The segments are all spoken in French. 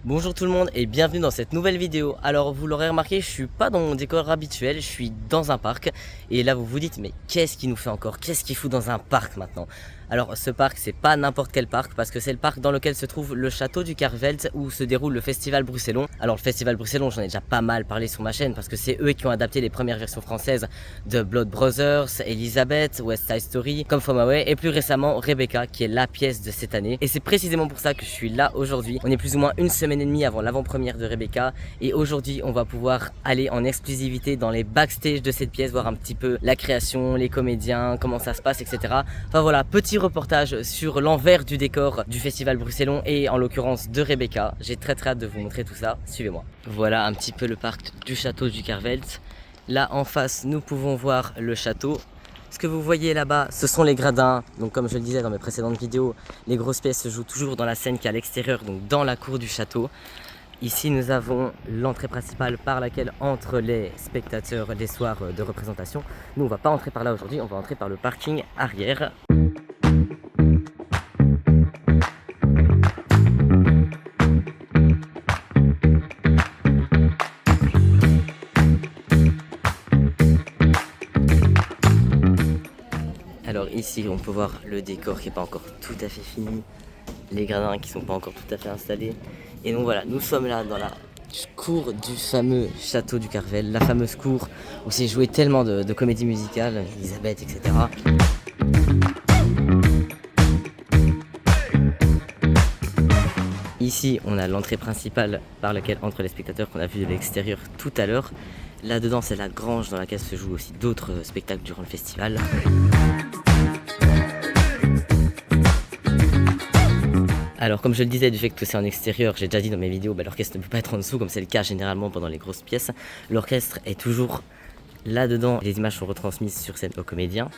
Bonjour tout le monde et bienvenue dans cette nouvelle vidéo. Alors vous l'aurez remarqué, je suis pas dans mon décor habituel, je suis dans un parc. Et là vous vous dites, mais qu'est-ce qu'il nous fait encore? Qu'est-ce qu'il fout dans un parc maintenant? Alors ce parc, c'est pas n'importe quel parc, parce que c'est le parc dans lequel se trouve le château du Carvelt, où se déroule le festival Bruxellon. Alors le festival Bruxellon, j'en ai déjà pas mal parlé sur ma chaîne, parce que c'est eux qui ont adapté les premières versions françaises de Blood Brothers, Elizabeth, West Side Story, Come From Away, et plus récemment Rebecca, qui est la pièce de cette année. Et c'est précisément pour ça que je suis là aujourd'hui. On est plus ou moins une semaine et demie avant l'avant-première de Rebecca, et aujourd'hui on va pouvoir aller en exclusivité dans les backstage de cette pièce, voir un petit peu la création, les comédiens, comment ça se passe, etc. Enfin voilà, petit reportage sur l'envers du décor du festival Bruxellon et en l'occurrence de Rebecca. J'ai très hâte de vous montrer tout ça, suivez-moi. Voilà un petit peu le parc du château du Carvelt. Là en face nous pouvons voir le château. Ce que vous voyez là-bas, ce sont les gradins. Donc comme je le disais dans mes précédentes vidéos, les grosses pièces se jouent toujours dans la scène qui est à l'extérieur, donc dans la cour du château. Ici nous avons l'entrée principale par laquelle entrent les spectateurs les soirs de représentation. Nous on va pas entrer par là aujourd'hui, on va entrer par le parking arrière. Alors ici on peut voir le décor qui n'est pas encore tout à fait fini, les gradins qui sont pas encore tout à fait installés. Et donc voilà, nous sommes là dans la cour du fameux château du Carvel, la fameuse cour où s'est joué tellement de comédies musicales, Elizabeth, etc. Ici on a l'entrée principale par laquelle entrent les spectateurs qu'on a vu de l'extérieur tout à l'heure. Là-dedans c'est la grange dans laquelle se jouent aussi d'autres spectacles durant le festival. Alors comme je le disais, du fait que c'est en extérieur, j'ai déjà dit dans mes vidéos, l'orchestre ne peut pas être en dessous comme c'est le cas généralement pendant les grosses pièces. L'orchestre est toujours là-dedans, les images sont retransmises sur scène aux comédiens.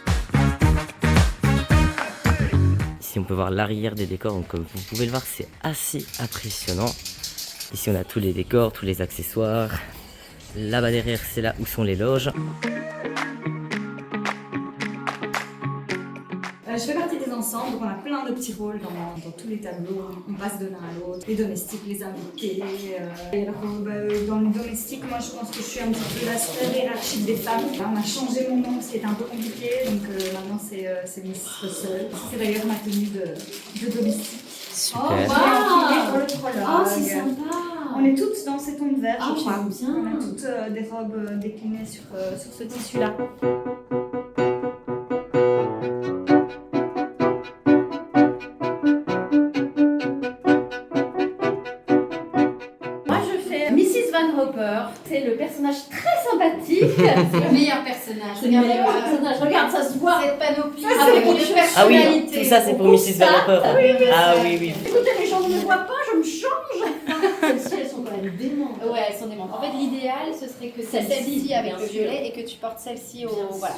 Ici on peut voir l'arrière des décors, donc comme vous pouvez le voir c'est assez impressionnant. Ici on a tous les décors, tous les accessoires. Là-bas derrière c'est là où sont les loges. Je fais partie des ensembles, donc on a plein de petits rôles dans tous les tableaux. On passe de l'un à l'autre, les domestiques, les invités. Et alors, dans le domestique, moi je pense que je suis un petit peu la sphère hiérarchique des femmes. Là, on a changé mon nom parce qu'il était un peu compliqué, donc maintenant c'est Miss Russell. C'est d'ailleurs ma tenue de domestique. Super. Oh, wow. Pour le prologue. Oh, c'est sympa. On est toutes dans ces tons verts, Ah, je crois. j'aime bien. On a toutes des robes déclinées sur ce tissu-là. C'est le personnage très sympathique. C'est le meilleur personnage. C'est le meilleur personnage. Regarde, ça se voit. Cette panoplie avec les personnalités. Ah oui, tout ça c'est pour Mrs. Van Hopper. Ah oui, oui. Écoutez, les gens ne me voient pas, je me change. Celles-ci, elles sont quand même démentes. Ouais, elles sont démentes. En fait, l'idéal, ce serait que celle-ci avec le violet et que tu portes celle-ci au... Voilà.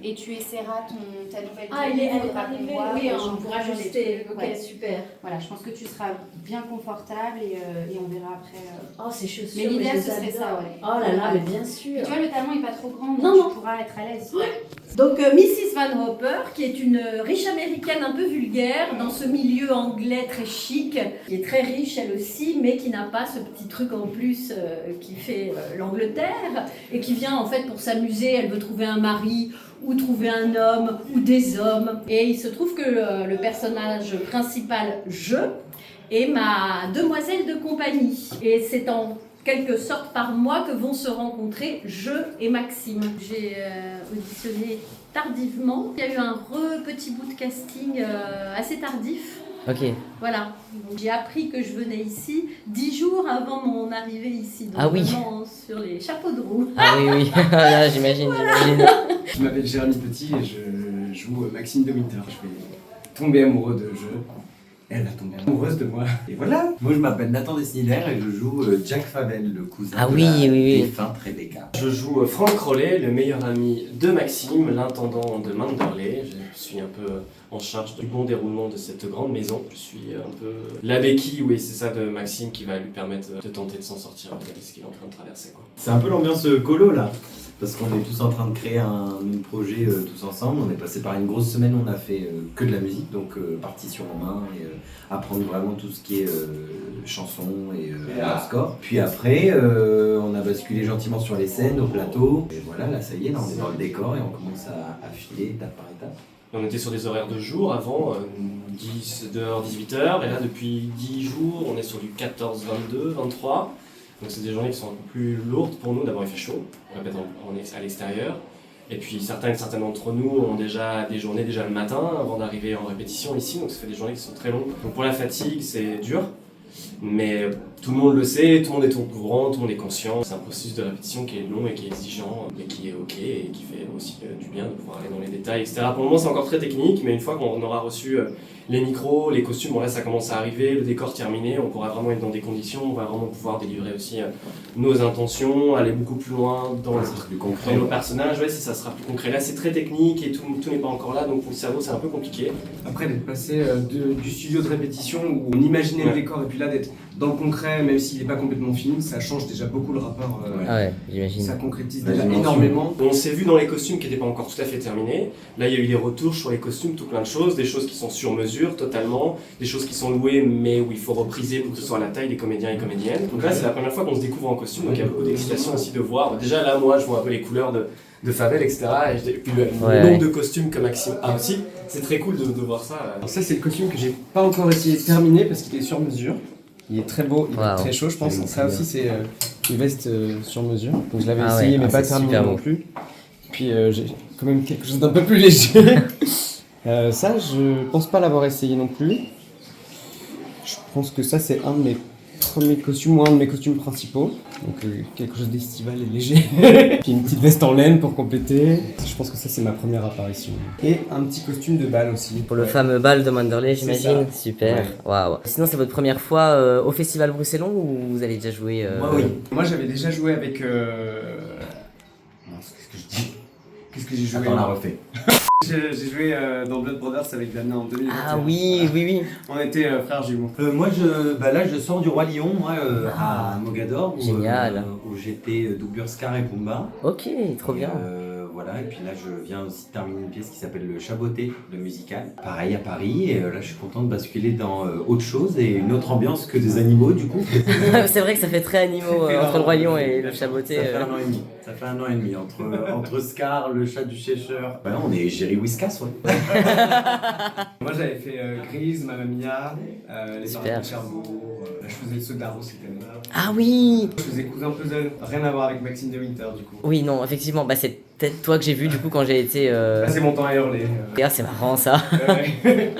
Et tu essaieras ta nouvelle elle est arrivée. Oui, on pourra ajuster. Ok, ouais. Super. Voilà, je pense que tu seras bien confortable et on verra après. Oh, ces chaussures. Mais l'idéal, ce serait ça, ouais. Oh là là, mais bien sûr. Et tu vois, le talon n'est pas trop grand, donc Non. tu pourras être à l'aise. Donc Mrs. Van Hopper, qui est une riche américaine un peu vulgaire, dans ce milieu anglais très chic, qui est très riche elle aussi, mais qui n'a pas ce petit truc en plus qui fait l'Angleterre, et qui vient en fait pour s'amuser, elle veut trouver un mari, ou trouver un homme, ou des hommes. Et il se trouve que le personnage principal, je, est ma demoiselle de compagnie. Et c'est en quelque sorte par moi que vont se rencontrer je et Maxime. J'ai auditionné tardivement. Il y a eu un petit bout de casting assez tardif. Ok. Voilà. Donc, j'ai appris que je venais ici 10 jours avant mon arrivée ici. Donc, ah oui. vraiment sur les chapeaux de roue. Ah oui, oui. Là, j'imagine. Je m'appelle Jérémy Petit et je joue Maxime de Winter. Je vais tomber amoureux de jeu. Elle va tomber amoureuse de moi. Et voilà. Moi je m'appelle Nathan Dessiner et je joue Jack Favel, le cousin Ah de oui, la oui. défunte Rebecca. Je joue Franck Rollet, le meilleur ami de Maxime, l'intendant de Manderley. Je suis un peu en charge du bon déroulement de cette grande maison. Je suis un peu la béquille, oui, c'est ça, de Maxime qui va lui permettre de tenter de s'en sortir de ce qu'il est en train de traverser, quoi. C'est un peu l'ambiance colo là, parce qu'on est tous en train de créer un projet tous ensemble. On est passé par une grosse semaine, on a fait que de la musique, donc partition en main et apprendre vraiment tout ce qui est chanson et score. Puis après, on a basculé gentiment sur les scènes, au plateau. Et voilà, là ça y est, là on est dans le décor et on commence à filer étape par étape. On était sur des horaires de jour avant, 10h, 18h, et là depuis 10 jours, on est sur du 14, 22, 23. Donc c'est des journées qui sont un peu plus lourdes pour nous. D'abord il fait chaud, on répète à l'extérieur. Et puis certains d'entre nous ont déjà des journées déjà le matin avant d'arriver en répétition ici, donc ça fait des journées qui sont très longues. Donc pour la fatigue c'est dur, mais tout le monde le sait, tout le monde est au courant, tout le monde est conscient. C'est un processus de répétition qui est long et qui est exigeant, mais qui est ok et qui fait aussi du bien de pouvoir aller dans les détails, etc. Pour le moment c'est encore très technique, mais une fois qu'on aura reçu les micros, les costumes, bon là ça commence à arriver, le décor terminé, on pourra vraiment être dans des conditions, on va vraiment pouvoir délivrer aussi nos intentions, aller beaucoup plus loin dans nos personnages, ouais, si ça sera plus concret. Là c'est très technique et tout n'est pas encore là, donc pour le cerveau c'est un peu compliqué. Après d'être passé du studio de répétition où on imaginait le décor et puis là d'être dans le concret, même s'il n'est pas complètement fini, ça change déjà beaucoup le rapport. Ah ouais, j'imagine. Ça concrétise déjà énormément. On s'est vu dans les costumes qui n'étaient pas encore tout à fait terminés. Là il y a eu des retours sur les costumes, tout plein de choses, des choses qui sont sur mesure totalement, des choses qui sont louées mais où il faut repriser pour que ce soit à la taille des comédiens et comédiennes. Donc là c'est la première fois qu'on se découvre en costume, donc il y a beaucoup d'excitation aussi de voir. Déjà là moi je vois un peu les couleurs de Favel, etc. Et puis le nombre de costumes que Maxime a aussi, c'est très cool de voir ça. Alors ça c'est le costume que j'ai pas encore essayé de terminer parce qu'il est sur mesure. Il est très beau, il est très chaud je pense. Ça aussi c'est une veste sur mesure. Donc je l'avais essayé mais pas terminé non plus. Puis j'ai quand même quelque chose d'un peu plus léger. Ça je pense pas l'avoir essayé non plus. Je pense que ça c'est un de mes premiers costumes ou un de mes costumes principaux. Donc quelque chose d'estival et léger. Puis une petite veste en laine pour compléter. Je pense que ça c'est ma première apparition. Et un petit costume de bal aussi. Pour le fameux bal de Manderley, j'imagine. Super. Waouh. Sinon c'est votre première fois au Festival Bruxellon ou vous avez déjà joué Moi oui. Moi j'avais déjà joué avec... Qu'est-ce que je dis? Qu'est-ce que j'ai joué? Attends, on l'a refait. J'ai joué dans Blood Brothers avec Damien en 2021. Ah oui. On était frères jumeaux. Moi, là, je sors du Roi Lion, moi, à Mogador, Génial. où j'étais doublure Scar et Pumba. Ok, trop bien. Voilà, et puis là, je viens aussi de terminer une pièce qui s'appelle Le Chaboté, le musical. Pareil à Paris, et là, je suis content de basculer dans autre chose et une autre ambiance que des animaux, du coup. C'est vrai que ça fait très animaux entre le Roi Lion et le Chaboté. Ça fait 1 an et demi. Ça fait 1 an et demi entre Scar, le chat du Cheshire. Bah, on est Jerry Whiskas, ouais. Moi j'avais fait Grise, Mamma Mia, Les Super. Pirates de Cherbourg, je faisais le Sodaro cette année. Ah oui. Je faisais Cousin Puzzle, rien à voir avec Maxime de Winter du coup. Oui, non, effectivement, bah, c'est peut-être toi que j'ai vu du coup quand j'ai été... Là c'est mon temps à hurler. Ah, c'est marrant ça.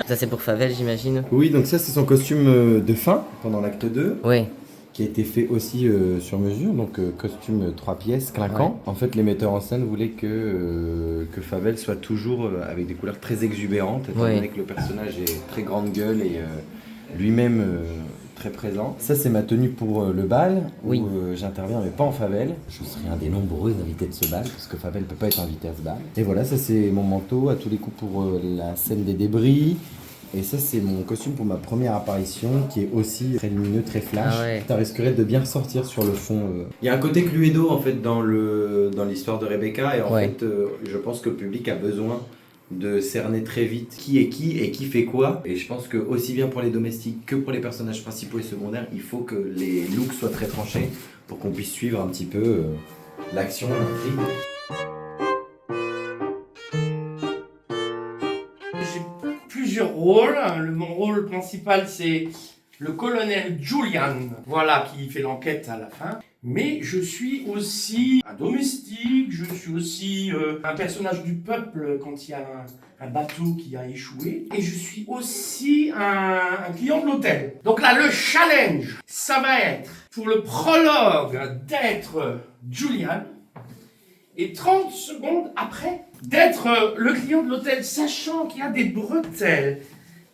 Ça c'est pour Favel, j'imagine. Oui, donc ça, c'est son costume de fin pendant l'acte 2. Ouais. Qui a été fait aussi sur mesure, donc costume 3 pièces, clinquant. En fait, les metteurs en scène voulaient que Favel soit toujours avec des couleurs très exubérantes, étant donné que le personnage est très grande gueule et lui-même très présent. Ça, c'est ma tenue pour le bal, où j'interviens, mais pas en Favel. Je serai un des nombreux invités de ce bal, parce que Favel ne peut pas être invité à ce bal. Et voilà, ça c'est mon manteau, à tous les coups pour la scène des débris. Et ça, c'est mon costume pour ma première apparition, qui est aussi très lumineux, très flash. Ah ouais. Ça risquerait de bien ressortir sur le fond. Il y a un côté Cluedo, en fait, dans l'histoire de Rebecca. Et en fait, je pense que le public a besoin de cerner très vite qui est qui et qui fait quoi. Et je pense que aussi bien pour les domestiques que pour les personnages principaux et secondaires, il faut que les looks soient très tranchés pour qu'on puisse suivre un petit peu l'action, l'intrigue. Plusieurs rôles. Mon rôle principal, c'est le colonel Julian, voilà, qui fait l'enquête à la fin. Mais je suis aussi un domestique, je suis aussi un personnage du peuple quand il y a un bateau qui a échoué. Et je suis aussi un client de l'hôtel. Donc là, le challenge, ça va être, pour le prologue, d'être Julian. Et 30 secondes après, d'être le client de l'hôtel, sachant qu'il y a des bretelles,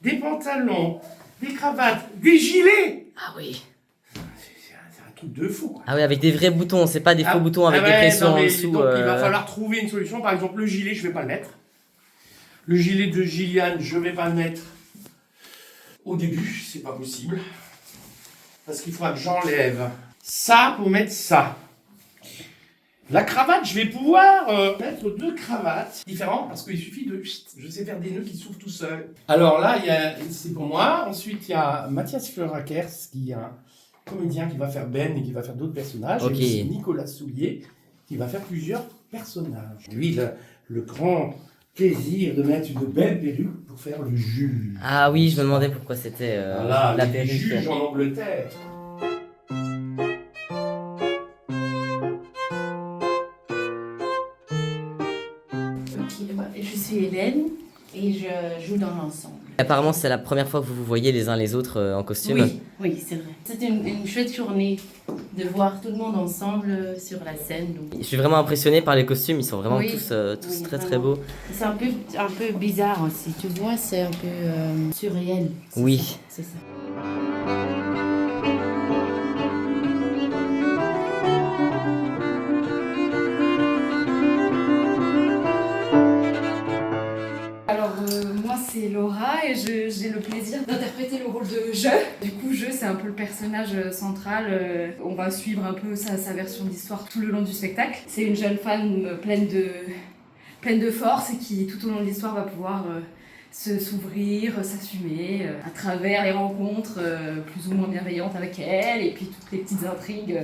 des pantalons, des cravates, des gilets. Ah oui. C'est un truc de fou, quoi. Ah oui, avec des vrais boutons, c'est pas des faux boutons avec des pressions en dessous. Donc il va falloir trouver une solution. Par exemple, le gilet, je vais pas le mettre. Le gilet de Gillian, je vais pas le mettre au début, c'est pas possible. Parce qu'il faudra que j'enlève ça pour mettre ça. La cravate, je vais pouvoir mettre 2 cravates différentes parce qu'il suffit de... Je sais faire des nœuds qui s'ouvrent tout seuls. Alors là, c'est pour moi. Ensuite, il y a Mathias Fleurakers qui est un comédien qui va faire Ben et qui va faire d'autres personnages. Okay. Et aussi Nicolas Soulier qui va faire plusieurs personnages. Lui, il a le grand plaisir de mettre une belle perruque pour faire le juge. Ah oui, je me demandais pourquoi c'était Voilà, la le perruque. juge en Angleterre. Je suis Hélène et je joue dans l'ensemble. Apparemment, c'est la première fois que vous vous voyez les uns les autres en costume. Oui, oui, c'est vrai. C'était une chouette journée de voir tout le monde ensemble sur la scène. Donc. Je suis vraiment impressionnée par les costumes, ils sont vraiment tous oui, très vraiment. très beaux. C'est un peu bizarre aussi, tu vois, c'est un peu surréel. Oui. C'est ça. Moi c'est Laura et j'ai le plaisir d'interpréter le rôle de Je. Du coup Je c'est un peu le personnage central, on va suivre un peu sa version d'histoire tout le long du spectacle. C'est une jeune femme pleine de force et qui tout au long de l'histoire va pouvoir s'ouvrir, s'assumer à travers les rencontres plus ou moins bienveillantes avec elle et puis toutes les petites intrigues.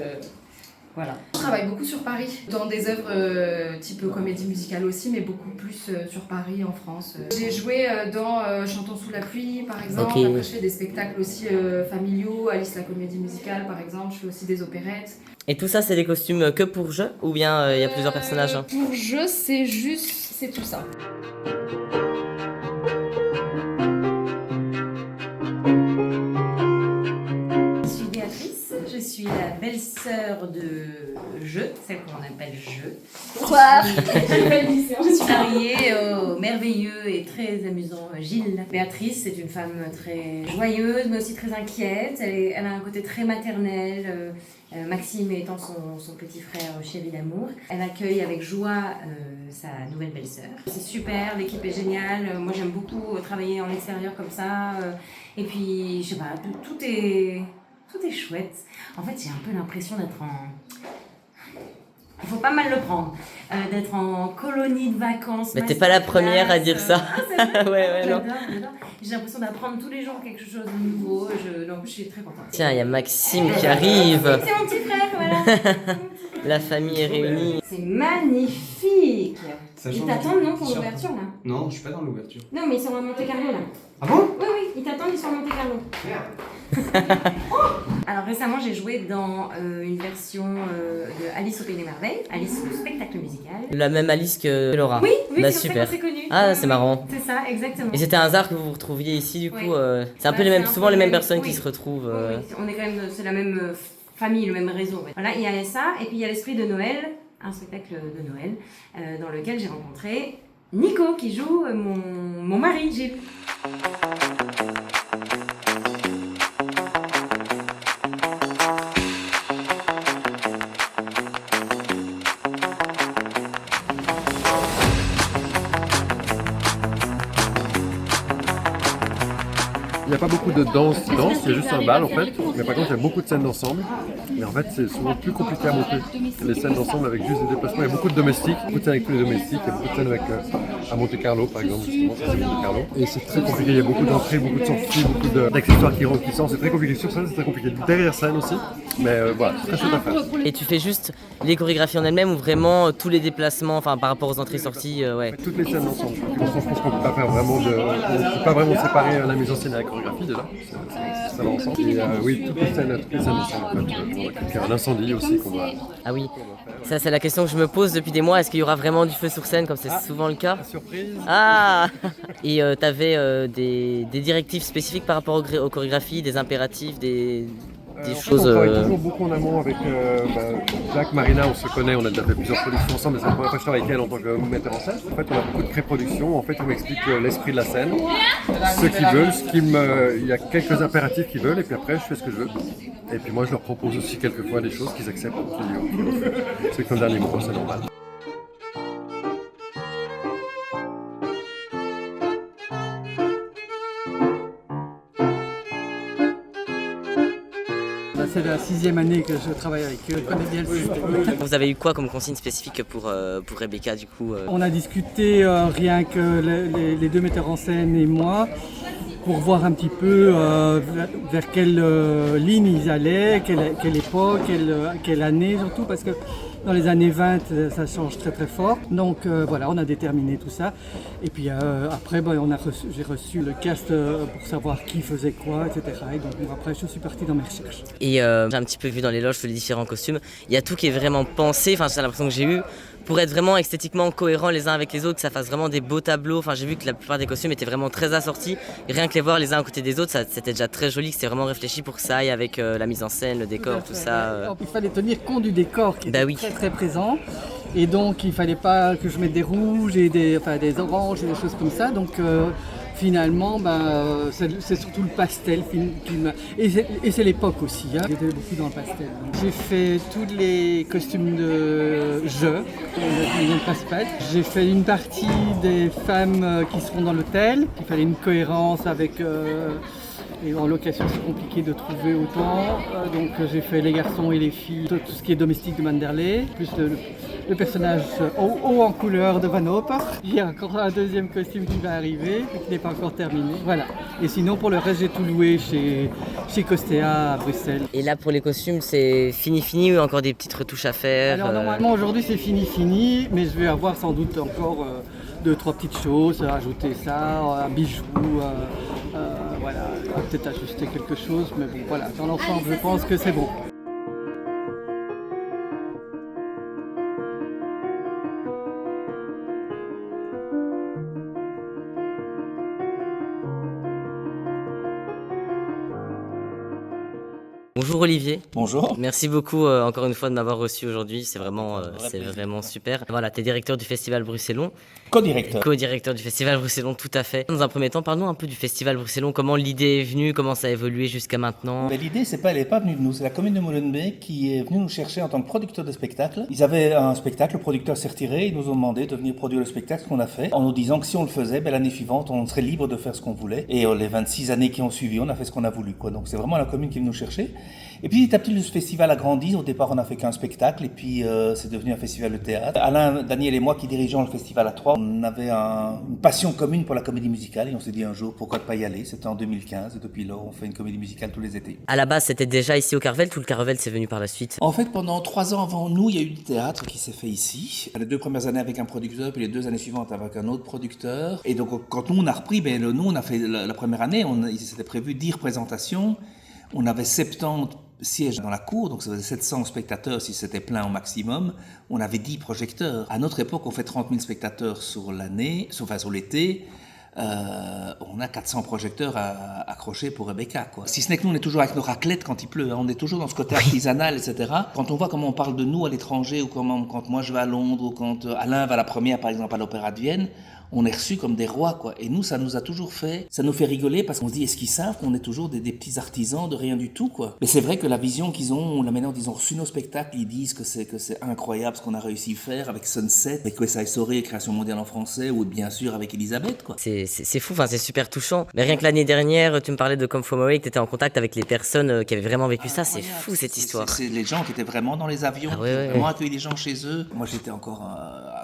Voilà. Je travaille beaucoup sur Paris, dans des œuvres type comédie musicale aussi, mais beaucoup plus sur Paris, en France. J'ai joué dans Chantons sous la pluie, par exemple. Okay. Après, je fais des spectacles aussi familiaux, Alice la comédie musicale, par exemple. Je fais aussi des opérettes. Et tout ça, c'est des costumes que pour jeu ou bien il y a plusieurs personnages hein? Pour jeu, c'est tout ça. Je suis la belle-sœur de Je, celle qu'on appelle Je. Quoi? Je suis mariée au merveilleux et très amusant Gilles. Béatrice, c'est une femme très joyeuse, mais aussi très inquiète. Elle a un côté très maternel. Maxime étant son petit frère chéri d'amour. Elle accueille avec joie sa nouvelle belle-sœur. C'est super, l'équipe est géniale. Moi, j'aime beaucoup travailler en extérieur comme ça. Et puis, je sais pas, tout est chouette. En fait, j'ai un peu l'impression d'être en... Il faut pas mal le prendre. D'être en colonie de vacances. Mais t'es pas la première à dire ça. Ah, c'est vrai. Ouais, non. J'adore. J'ai l'impression d'apprendre tous les jours quelque chose de nouveau. Je suis très contente. Tiens, il y a Maxime qui arrive. C'est mon petit frère, voilà. La famille est réunie. C'est magnifique. Ça Ils change t'attendent, non, pour du- l'ouverture, là? Non, je suis pas dans l'ouverture. Non, mais ils sont à Monte-Carlo, là. Ah bon? Oui, ils t'attendent, ils sont à Monte-Carlo. Alors récemment, j'ai joué dans une version de Alice au Pays des Merveilles, Alice le spectacle musical. La même Alice que Laura. Oui, Bah, c'est super. comme ça qu'on s'est connus. Ah, c'est marrant. C'est ça, exactement. Et c'était un hasard que vous vous retrouviez ici, du coup. Oui. C'est un peu Bah, les mêmes, c'est un souvent peu les mêmes le même- personnes oui. qui se retrouvent. Oui, on est quand même, c'est la même famille, le même réseau. Ouais. Voilà, il y a ça, et puis il y a l'Esprit de Noël, un spectacle de Noël, dans lequel j'ai rencontré Nico, qui joue mon mari, Gilles. Il n'y a pas beaucoup de danse, il y a juste un bal en fait, mais par contre il y a beaucoup de scènes d'ensemble. Mais en fait c'est souvent plus compliqué à monter. Les scènes d'ensemble avec juste des déplacements, il y a beaucoup de domestiques, beaucoup de scènes avec tous les domestiques, il y a beaucoup de scènes avec à Monte Carlo par exemple, justement, ça, c'est Monte Carlo. Et c'est très compliqué, il y a beaucoup d'entrées, beaucoup de sorties, beaucoup d'accessoires qui rentrent, qui sortent, c'est très compliqué sur scène, c'est très compliqué derrière scène aussi. Mais voilà, c'est très chouette à faire. Et tu fais juste les chorégraphies en elles-mêmes ou vraiment tous les déplacements, enfin par rapport aux entrées-sorties, ouais. Toutes les scènes ensemble. Je pense qu'on peut pas faire vraiment de. On ne peut pas vraiment séparer la mise en scène et la chorégraphie déjà. Ça va ensemble. Et oui, toutes les scènes ensemble en fait. Il y a un incendie aussi qu'on doit. Ah oui, ça c'est la question que je me pose depuis des mois. Est-ce qu'il y aura vraiment du feu sur scène comme c'est souvent le cas? Surprise. Ah. Et t'avais des directives spécifiques par rapport aux chorégraphies, des impératifs, des choses... On travaille toujours beaucoup en amont avec Jacques, Marina, on se connaît, on a déjà fait plusieurs productions ensemble, mais c'est la première fois que je travaille avec elle en tant que metteur en scène. En fait, on a beaucoup de pré-production, en fait, on m'explique l'esprit de la scène, ce qu'ils veulent, il y a quelques impératifs qu'ils veulent, et puis après, je fais ce que je veux. Et puis moi, je leur propose aussi quelquefois des choses qu'ils acceptent. C'est comme le dernier mot, c'est normal. la 6e année que je travaille avec eux, je connais bien le système. Vous avez eu quoi comme consigne spécifique pour Rebecca du coup On a discuté rien que les deux metteurs en scène et moi pour voir un petit peu vers quelle ligne ils allaient, quelle époque, quelle année surtout, parce que dans les années 20 ça change très très fort. Donc voilà, on a déterminé tout ça. Et puis après j'ai reçu le cast pour savoir qui faisait quoi, etc. Et donc après je suis parti dans mes recherches. Et j'ai un petit peu vu dans les loges tous les différents costumes, il y a tout qui est vraiment pensé, enfin c'est l'impression que j'ai eu pour être vraiment esthétiquement cohérents les uns avec les autres, que ça fasse vraiment des beaux tableaux. Enfin j'ai vu que la plupart des costumes étaient vraiment très assortis, et rien que les voir les uns à côté des autres, c'était déjà très joli, que c'était vraiment réfléchi pour que ça aille avec la mise en scène, le décor, tout ça. Il fallait tenir compte du décor qui était très très présent, et donc il fallait pas que je mette des rouges et des oranges et des choses comme ça. Donc finalement, c'est surtout le pastel qui m'a... Et c'est l'époque aussi, hein. J'étais beaucoup dans le pastel. J'ai fait tous les costumes de jeu, le principal. J'ai fait une partie des femmes qui seront dans l'hôtel. Il fallait une cohérence avec... Et en location, c'est compliqué de trouver autant. Donc j'ai fait les garçons et les filles, tout ce qui est domestique de Manderley, plus le personnage haut en couleur de Van Hopper. Il y a encore un deuxième costume qui va arriver, mais qui n'est pas encore terminé. Voilà. Et sinon, pour le reste, j'ai tout loué chez Costea à Bruxelles. Et là, pour les costumes, c'est fini ou encore des petites retouches à faire? Alors normalement, aujourd'hui, c'est fini, mais je vais avoir sans doute encore 2-3 petites choses, ajouter ça, un bijou, voilà, peut-être ajuster quelque chose, mais bon, voilà, dans l'ensemble, je pense que c'est bon. Bonjour Olivier. Bonjour. Merci beaucoup encore une fois de m'avoir reçu aujourd'hui, c'est vraiment super. Voilà, tu es directeur du Festival Bruxellon. Co-directeur. Co-directeur du Festival Bruxellon, tout à fait. Dans un premier temps, parle-nous un peu du Festival Bruxellon, comment l'idée est venue, comment ça a évolué jusqu'à maintenant. L'idée, elle n'est pas venue de nous, c'est la commune de Molenbeek qui est venue nous chercher en tant que producteur de spectacle. Ils avaient un spectacle, le producteur s'est retiré, ils nous ont demandé de venir produire le spectacle qu'on a fait, en nous disant que si on le faisait, l'année suivante, on serait libre de faire ce qu'on voulait. Et les 26 années qui ont suivi, on a fait ce qu'on a voulu, quoi. Donc c'est vraiment la commune qui est venue nous chercher. Et puis petit à petit, le festival a grandi. Au départ, on n'a fait qu'un spectacle, et puis c'est devenu un festival de théâtre. Alain, Daniel et moi, qui dirigeons le festival à 3, on avait une passion commune pour la comédie musicale, et on s'est dit un jour, pourquoi ne pas y aller? C'était en 2015, et depuis là, on fait une comédie musicale tous les étés. À la base, c'était déjà ici au Carvel, tout le Carvel c'est venu par la suite? En fait, pendant 3 ans avant nous, il y a eu du théâtre qui s'est fait ici. Les 2 premières années avec un producteur, puis les 2 années suivantes avec un autre producteur. Et donc, quand nous, on a repris, nous, on a fait la première année, c'était prévu 10 représentations. On avait 70 sièges dans la cour, donc ça faisait 700 spectateurs si c'était plein au maximum. On avait 10 projecteurs. À notre époque, on fait 30 000 spectateurs sur l'année, enfin sur l'été. On a 400 projecteurs à accrocher pour Rebecca, quoi. Si ce n'est que nous, on est toujours avec nos raclettes quand il pleut, hein. On est toujours dans ce côté artisanal, etc. Quand on voit comment on parle de nous à l'étranger, ou quand moi je vais à Londres, ou quand Alain va la première, par exemple, à l'Opéra de Vienne, on est reçus comme des rois, quoi. Et nous, ça nous a toujours ça nous fait rigoler, parce qu'on se dit, est-ce qu'ils savent qu'on est toujours des petits artisans de rien du tout, quoi. Mais c'est vrai que la vision qu'ils ont, la manière dont ils ont reçu nos spectacles, ils disent que c'est incroyable ce qu'on a réussi à faire avec Sunset, avec West Side Story, Création mondiale en français, ou bien sûr avec Elisabeth, quoi. C'est fou, enfin c'est super touchant. Mais rien que l'année dernière, tu me parlais de Come From Away, que tu étais en contact avec les personnes qui avaient vraiment vécu ça, c'est fou cette histoire. C'est les gens qui étaient vraiment dans les avions, qui ont vraiment accueilli les gens chez eux. Moi j'étais encore,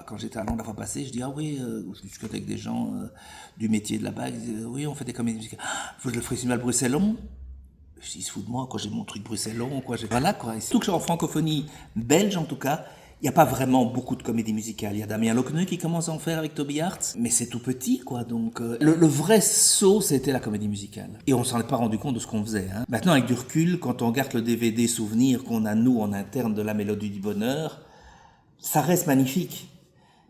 quand j'étais à Londres la fois passée, je dis je discute avec des gens du métier de là-bas, ils disaient oui, on fait des comédies musicales. Faut que je le festival Bruxellon. Je dis, ils se foutent de moi, quoi, j'ai mon truc Bruxellon, quoi. Voilà, quoi. Et surtout que en francophonie belge, en tout cas, il n'y a pas vraiment beaucoup de comédies musicales. Il y a Damien Lockneux qui commence à en faire avec Toby Hart, mais c'est tout petit, quoi. Donc, le vrai saut, c'était la comédie musicale. Et on s'en est pas rendu compte de ce qu'on faisait, hein. Maintenant, avec du recul, quand on regarde le DVD souvenir qu'on a, nous, en interne de La Mélodie du Bonheur, ça reste magnifique.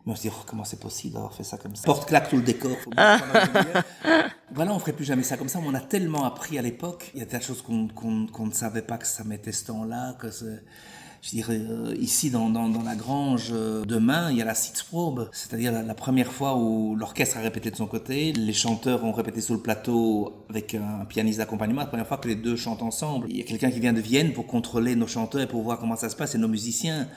Mais on se dit, comment c'est possible d'avoir fait ça comme ça? Porte-claque tout le décor. Voilà, on ferait plus jamais ça comme ça. On a tellement appris à l'époque. Il y a des choses qu'on ne savait pas que ça mettait ce temps-là, que je dirais, ici dans la grange, demain, il y a la Sitzprobe, c'est-à-dire la première fois où l'orchestre a répété de son côté, les chanteurs ont répété sur le plateau avec un pianiste d'accompagnement, la première fois que les deux chantent ensemble. Il y a quelqu'un qui vient de Vienne pour contrôler nos chanteurs et pour voir comment ça se passe, et nos musiciens.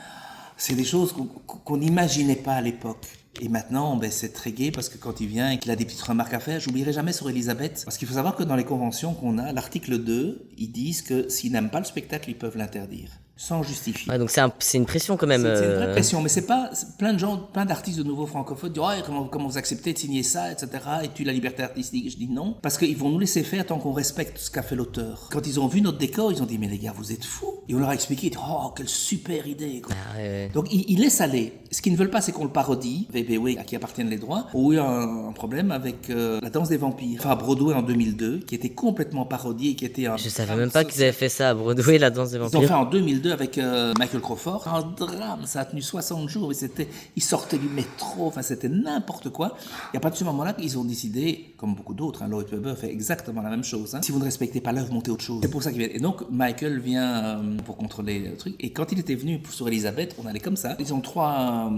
C'est des choses qu'on n'imaginait pas à l'époque. Et maintenant, c'est très gai parce que quand il vient et qu'il a des petites remarques à faire, j'oublierai jamais sur Elisabeth. Parce qu'il faut savoir que dans les conventions qu'on a, l'article 2, ils disent que s'ils n'aiment pas le spectacle, ils peuvent l'interdire. Sans justifier. Ouais, donc c'est une pression quand même. C'est une vraie pression, mais c'est pas plein d'artistes de nouveau francophones disent comment vous acceptez de signer ça, etc. Et tu la liberté artistique. Je dis non, parce qu'ils vont nous laisser faire tant qu'on respecte ce qu'a fait l'auteur. Quand ils ont vu notre décor, ils ont dit mais les gars vous êtes fous. Et on leur a expliqué, ils disent, oh quelle super idée. Quoi. Ah, ouais. Donc ils laissent aller. Ce qu'ils ne veulent pas, c'est qu'on le parodie. VBW à qui appartiennent les droits ont eu un problème avec la danse des vampires. Enfin à Broadway en 2002, qui était complètement parodié, qui était. Je savais même pas qu'ils avaient fait ça à Broadway, la danse des vampires. Ils ont fait en 2002 avec Michael Crawford. Un drame, ça a tenu 60 jours, mais ils sortaient du métro, enfin c'était n'importe quoi. Et à partir de ce moment-là, ils ont décidé, comme beaucoup d'autres, Lloyd Webber fait exactement la même chose. Si vous ne respectez pas l'œuvre, montez autre chose. C'est pour ça qu'il vient. Et donc Michael vient pour contrôler le truc. Et quand il était venu sur Elisabeth, on allait comme ça. Ils ont 3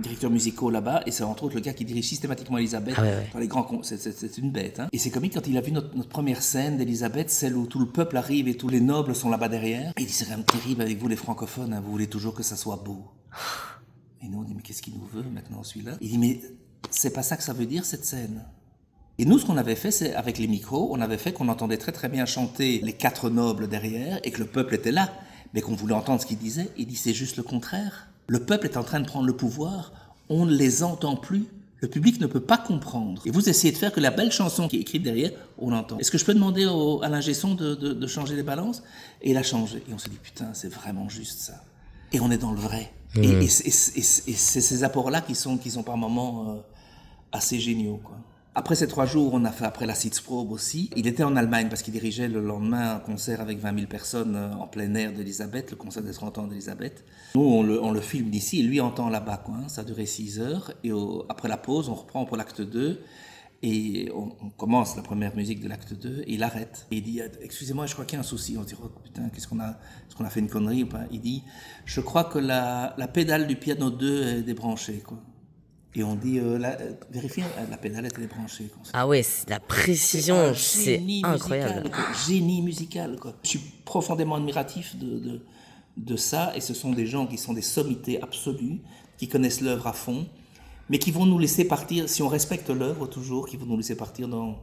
directeurs musicaux là-bas, et c'est entre autres le gars qui dirige systématiquement Elisabeth. Ah ouais. Dans les grands c'est une bête. Et c'est comique quand il a vu notre première scène d'Elisabeth, celle où tout le peuple arrive et tous les nobles sont là-bas derrière. Et il dit c'est quand même terrible avec vous les francophones. Vous voulez toujours que ça soit beau. Et nous on dit mais qu'est-ce qu'il nous veut maintenant celui-là? Il dit mais c'est pas ça que ça veut dire cette scène. Et nous ce qu'on avait fait c'est avec les micros, on avait fait qu'on entendait très très bien chanter les 4 nobles derrière et que le peuple était là, mais qu'on voulait entendre ce qu'il disait. Il dit c'est juste le contraire. Le peuple est en train de prendre le pouvoir, on ne les entend plus. Le public ne peut pas comprendre. Et vous essayez de faire que la belle chanson qui est écrite derrière, on l'entend. Est-ce que je peux demander à l'ingé son de changer les balances? Et il a changé. Et on se dit putain c'est vraiment juste ça. Et on est dans le vrai. Et c'est ces apports-là qui sont par moments assez géniaux, quoi. Après ces 3 jours, on a fait après la Sitzprobe aussi. Il était en Allemagne parce qu'il dirigeait le lendemain un concert avec 20 000 personnes en plein air d'Elisabeth, le concert des 30 ans d'Elisabeth. Nous, on le filme d'ici et lui entend là-bas, quoi. Ça a duré 6 heures. Et après la pause, on reprend pour l'acte 2. Et on commence la première musique de l'acte 2 et il arrête. Et il dit « Excusez-moi, je crois qu'il y a un souci. » On se dit oh, « Putain, est-ce qu'on a fait une connerie ou pas ?» Il dit « Je crois que la pédale du piano 2 est débranchée. » Quoi. Et on dit vérifiez, la pédale était débranchée. Ah ouais, la précision, c'est incroyable. Génie musical. Quoi. Je suis profondément admiratif de ça. Et ce sont des gens qui sont des sommités absolues, qui connaissent l'œuvre à fond, mais qui vont nous laisser partir, si on respecte l'œuvre toujours, qui vont nous laisser partir dans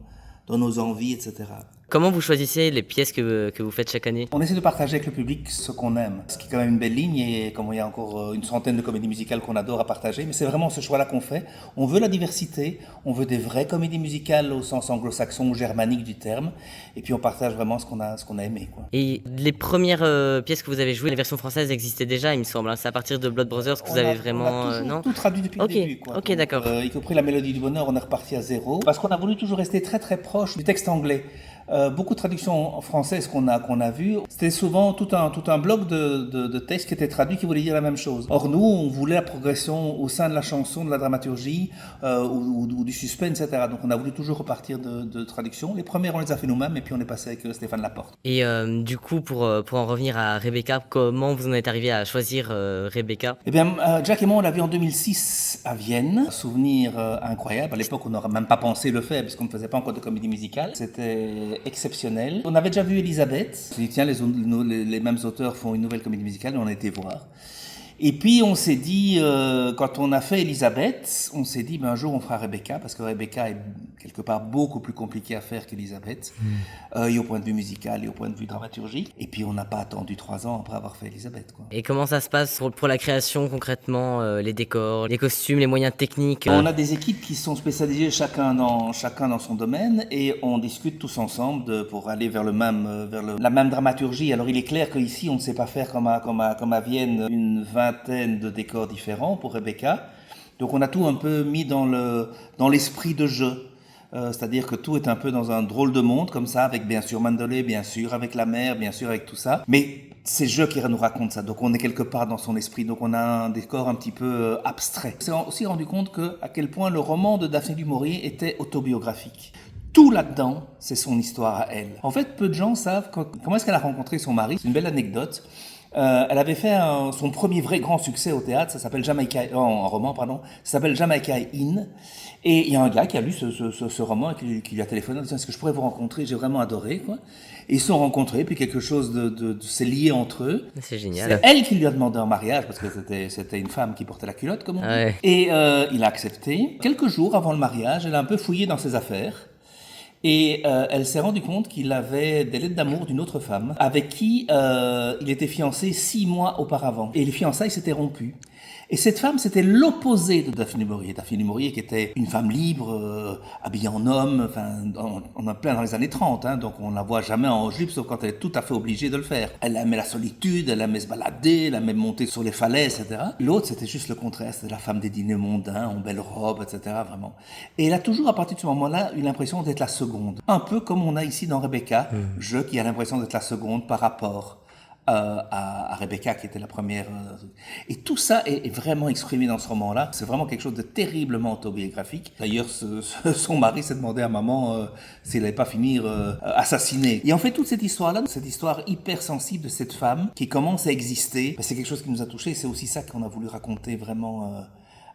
nos envies, etc. Comment vous choisissez les pièces que vous faites chaque année? On essaie de partager avec le public ce qu'on aime, ce qui est quand même une belle ligne, et comme il y a encore une centaine de comédies musicales qu'on adore à partager, mais c'est vraiment ce choix-là qu'on fait. On veut la diversité, on veut des vraies comédies musicales au sens anglo-saxon ou germanique du terme, et puis on partage vraiment ce qu'on a aimé. Quoi. Et les premières pièces que vous avez jouées, les versions françaises existaient déjà, il me semble. C'est à partir de Blood Brothers que vous avez vraiment... On a non tout traduit depuis le début. Quoi. Ok, d'accord. Y compris la Mélodie du bonheur, on est reparti à 0, parce qu'on a voulu toujours rester très très proche du texte anglais. Beaucoup de traductions françaises qu'on a vues, c'était souvent tout un bloc de textes qui étaient traduits qui voulaient dire la même chose. Or nous, on voulait la progression au sein de la chanson, de la dramaturgie ou du suspense, etc. Donc on a voulu toujours repartir de traductions. Les premières, on les a fait nous-mêmes et puis on est passé avec Stéphane Laporte. Et du coup, pour en revenir à Rebecca, comment vous en êtes arrivé à choisir Rebecca? Eh bien, Jack et moi, on l'a vu en 2006 à Vienne. Souvenir incroyable. À l'époque, on n'aurait même pas pensé le faire puisqu'on ne faisait pas encore de comédie musicale. C'était exceptionnel. On avait déjà vu Elisabeth. On s'est dit, tiens, les mêmes auteurs font une nouvelle comédie musicale, et on a été voir. Et puis on s'est dit, quand on a fait Elisabeth, on s'est dit, un jour on fera Rebecca, parce que Rebecca est quelque part beaucoup plus compliquée à faire qu'Elisabeth, et au point de vue musical, et au point de vue dramaturgique. Et puis on n'a pas attendu 3 ans après avoir fait Elisabeth. Quoi. Et comment ça se passe pour la création concrètement, les décors, les costumes, les moyens techniques On a des équipes qui sont spécialisées chacun dans son domaine, et on discute tous ensemble pour aller vers la même dramaturgie. Alors il est clair qu'ici on ne sait pas faire comme à Vienne une vingtaine de décors différents pour Rebecca. Donc on a tout un peu mis dans l'esprit de jeu. C'est-à-dire que tout est un peu dans un drôle de monde comme ça, avec bien sûr Mandalay, bien sûr avec la mer, bien sûr avec tout ça. Mais c'est le jeu qui nous raconte ça. Donc on est quelque part dans son esprit. Donc on a un décor un petit peu abstrait. On s'est aussi rendu compte à quel point le roman de Daphné du Maurier était autobiographique. Tout là-dedans, c'est son histoire à elle. En fait, peu de gens savent comment est-ce qu'elle a rencontré son mari. C'est une belle anecdote. Elle avait fait son premier vrai grand succès au théâtre, ça s'appelle en roman, pardon, ça s'appelle Jamaica Inn. Et il y a un gars qui a lu ce roman et qui lui a téléphoné en disant est-ce que je pourrais vous rencontrer, j'ai vraiment adoré, quoi. Et ils se sont rencontrés, puis quelque chose s'est lié entre eux. C'est génial. C'est elle qui lui a demandé en mariage, parce que c'était une femme qui portait la culotte, comme on dit. Ouais. Et il a accepté. Quelques jours avant le mariage, elle a un peu fouillé dans ses affaires. Et elle s'est rendue compte qu'il avait des lettres d'amour d'une autre femme, avec qui il était fiancé 6 mois auparavant. Et les fiançailles s'étaient rompues. Et cette femme, c'était l'opposé de Daphné du Maurier. Daphné du Maurier qui était une femme libre, habillée en homme, enfin, on en plein dans les années 30, hein, donc on la voit jamais en jupe, sauf quand elle est tout à fait obligée de le faire. Elle aimait la solitude, elle aimait se balader, elle aimait monter sur les falaises, etc. L'autre, c'était juste le contraire, c'était la femme des dîners mondains, en belle robe, etc., vraiment. Et elle a toujours, à partir de ce moment-là, eu l'impression d'être la seconde. Un peu comme on a ici dans Rebecca, je qui a l'impression d'être la seconde par rapport à Rebecca qui était la première. Et tout ça est vraiment exprimé dans ce roman-là. C'est vraiment quelque chose de terriblement autobiographique. D'ailleurs, son mari s'est demandé à maman s'il n'allait pas finir assassiné. Et en fait, toute cette histoire-là, cette histoire hyper sensible de cette femme qui commence à exister, c'est quelque chose qui nous a touchés. C'est aussi ça qu'on a voulu raconter vraiment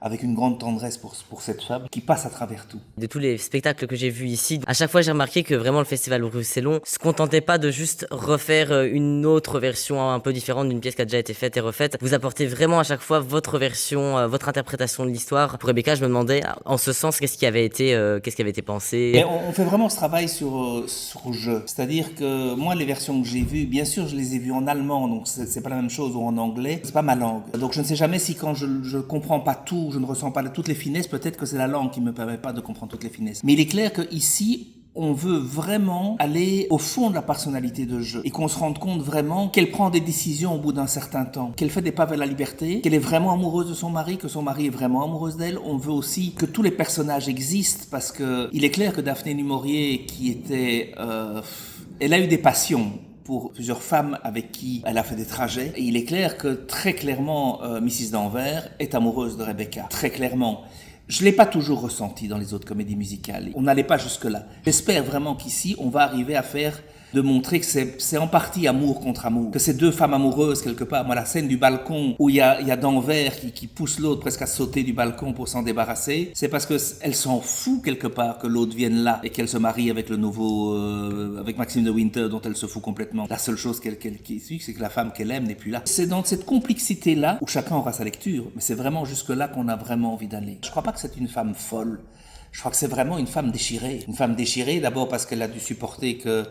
avec une grande tendresse pour cette femme qui passe à travers tout. De tous les spectacles que j'ai vus ici, à chaque fois j'ai remarqué que vraiment le Festival Roussellon se contentait pas de juste refaire une autre version un peu différente d'une pièce qui a déjà été faite et refaite. Vous apportez vraiment à chaque fois votre version, votre interprétation de l'histoire. Pour Rebecca, je me demandais, en ce sens, qu'est-ce qui avait été pensé. Mais on fait vraiment ce travail sur jeu. C'est-à-dire que moi, les versions que j'ai vues, bien sûr, je les ai vues en allemand, donc c'est pas la même chose, ou en anglais. C'est pas ma langue. Donc je ne sais jamais si quand je comprends pas tout, je ne ressens pas toutes les finesses, peut-être que c'est la langue qui ne me permet pas de comprendre toutes les finesses. Mais il est clair qu'ici, on veut vraiment aller au fond de la personnalité de jeu et qu'on se rende compte vraiment qu'elle prend des décisions au bout d'un certain temps, qu'elle fait des pas vers la liberté, qu'elle est vraiment amoureuse de son mari, que son mari est vraiment amoureuse d'elle. On veut aussi que tous les personnages existent parce que il est clair que Daphné du Maurier, qui était... elle a eu des passions pour plusieurs femmes avec qui elle a fait des trajets. Et il est clair que très clairement, Mrs. Danvers est amoureuse de Rebecca. Très clairement. Je ne l'ai pas toujours ressenti dans les autres comédies musicales. On n'allait pas jusque-là. J'espère vraiment qu'ici, on va arriver à de montrer que c'est en partie amour contre amour. Que ces deux femmes amoureuses, quelque part, moi, la scène du balcon où il y a Danvers qui pousse l'autre presque à sauter du balcon pour s'en débarrasser, c'est parce qu'elle s'en fout quelque part que l'autre vienne là et qu'elle se marie avec le nouveau, avec Maxime de Winter, dont elle se fout complètement. La seule chose qui suit, c'est que la femme qu'elle aime n'est plus là. C'est dans cette complexité-là où chacun aura sa lecture, mais c'est vraiment jusque-là qu'on a vraiment envie d'aller. Je crois pas que c'est une femme folle. Je crois que c'est vraiment une femme déchirée. Une femme déchirée, d'abord parce qu'elle a dû supporter que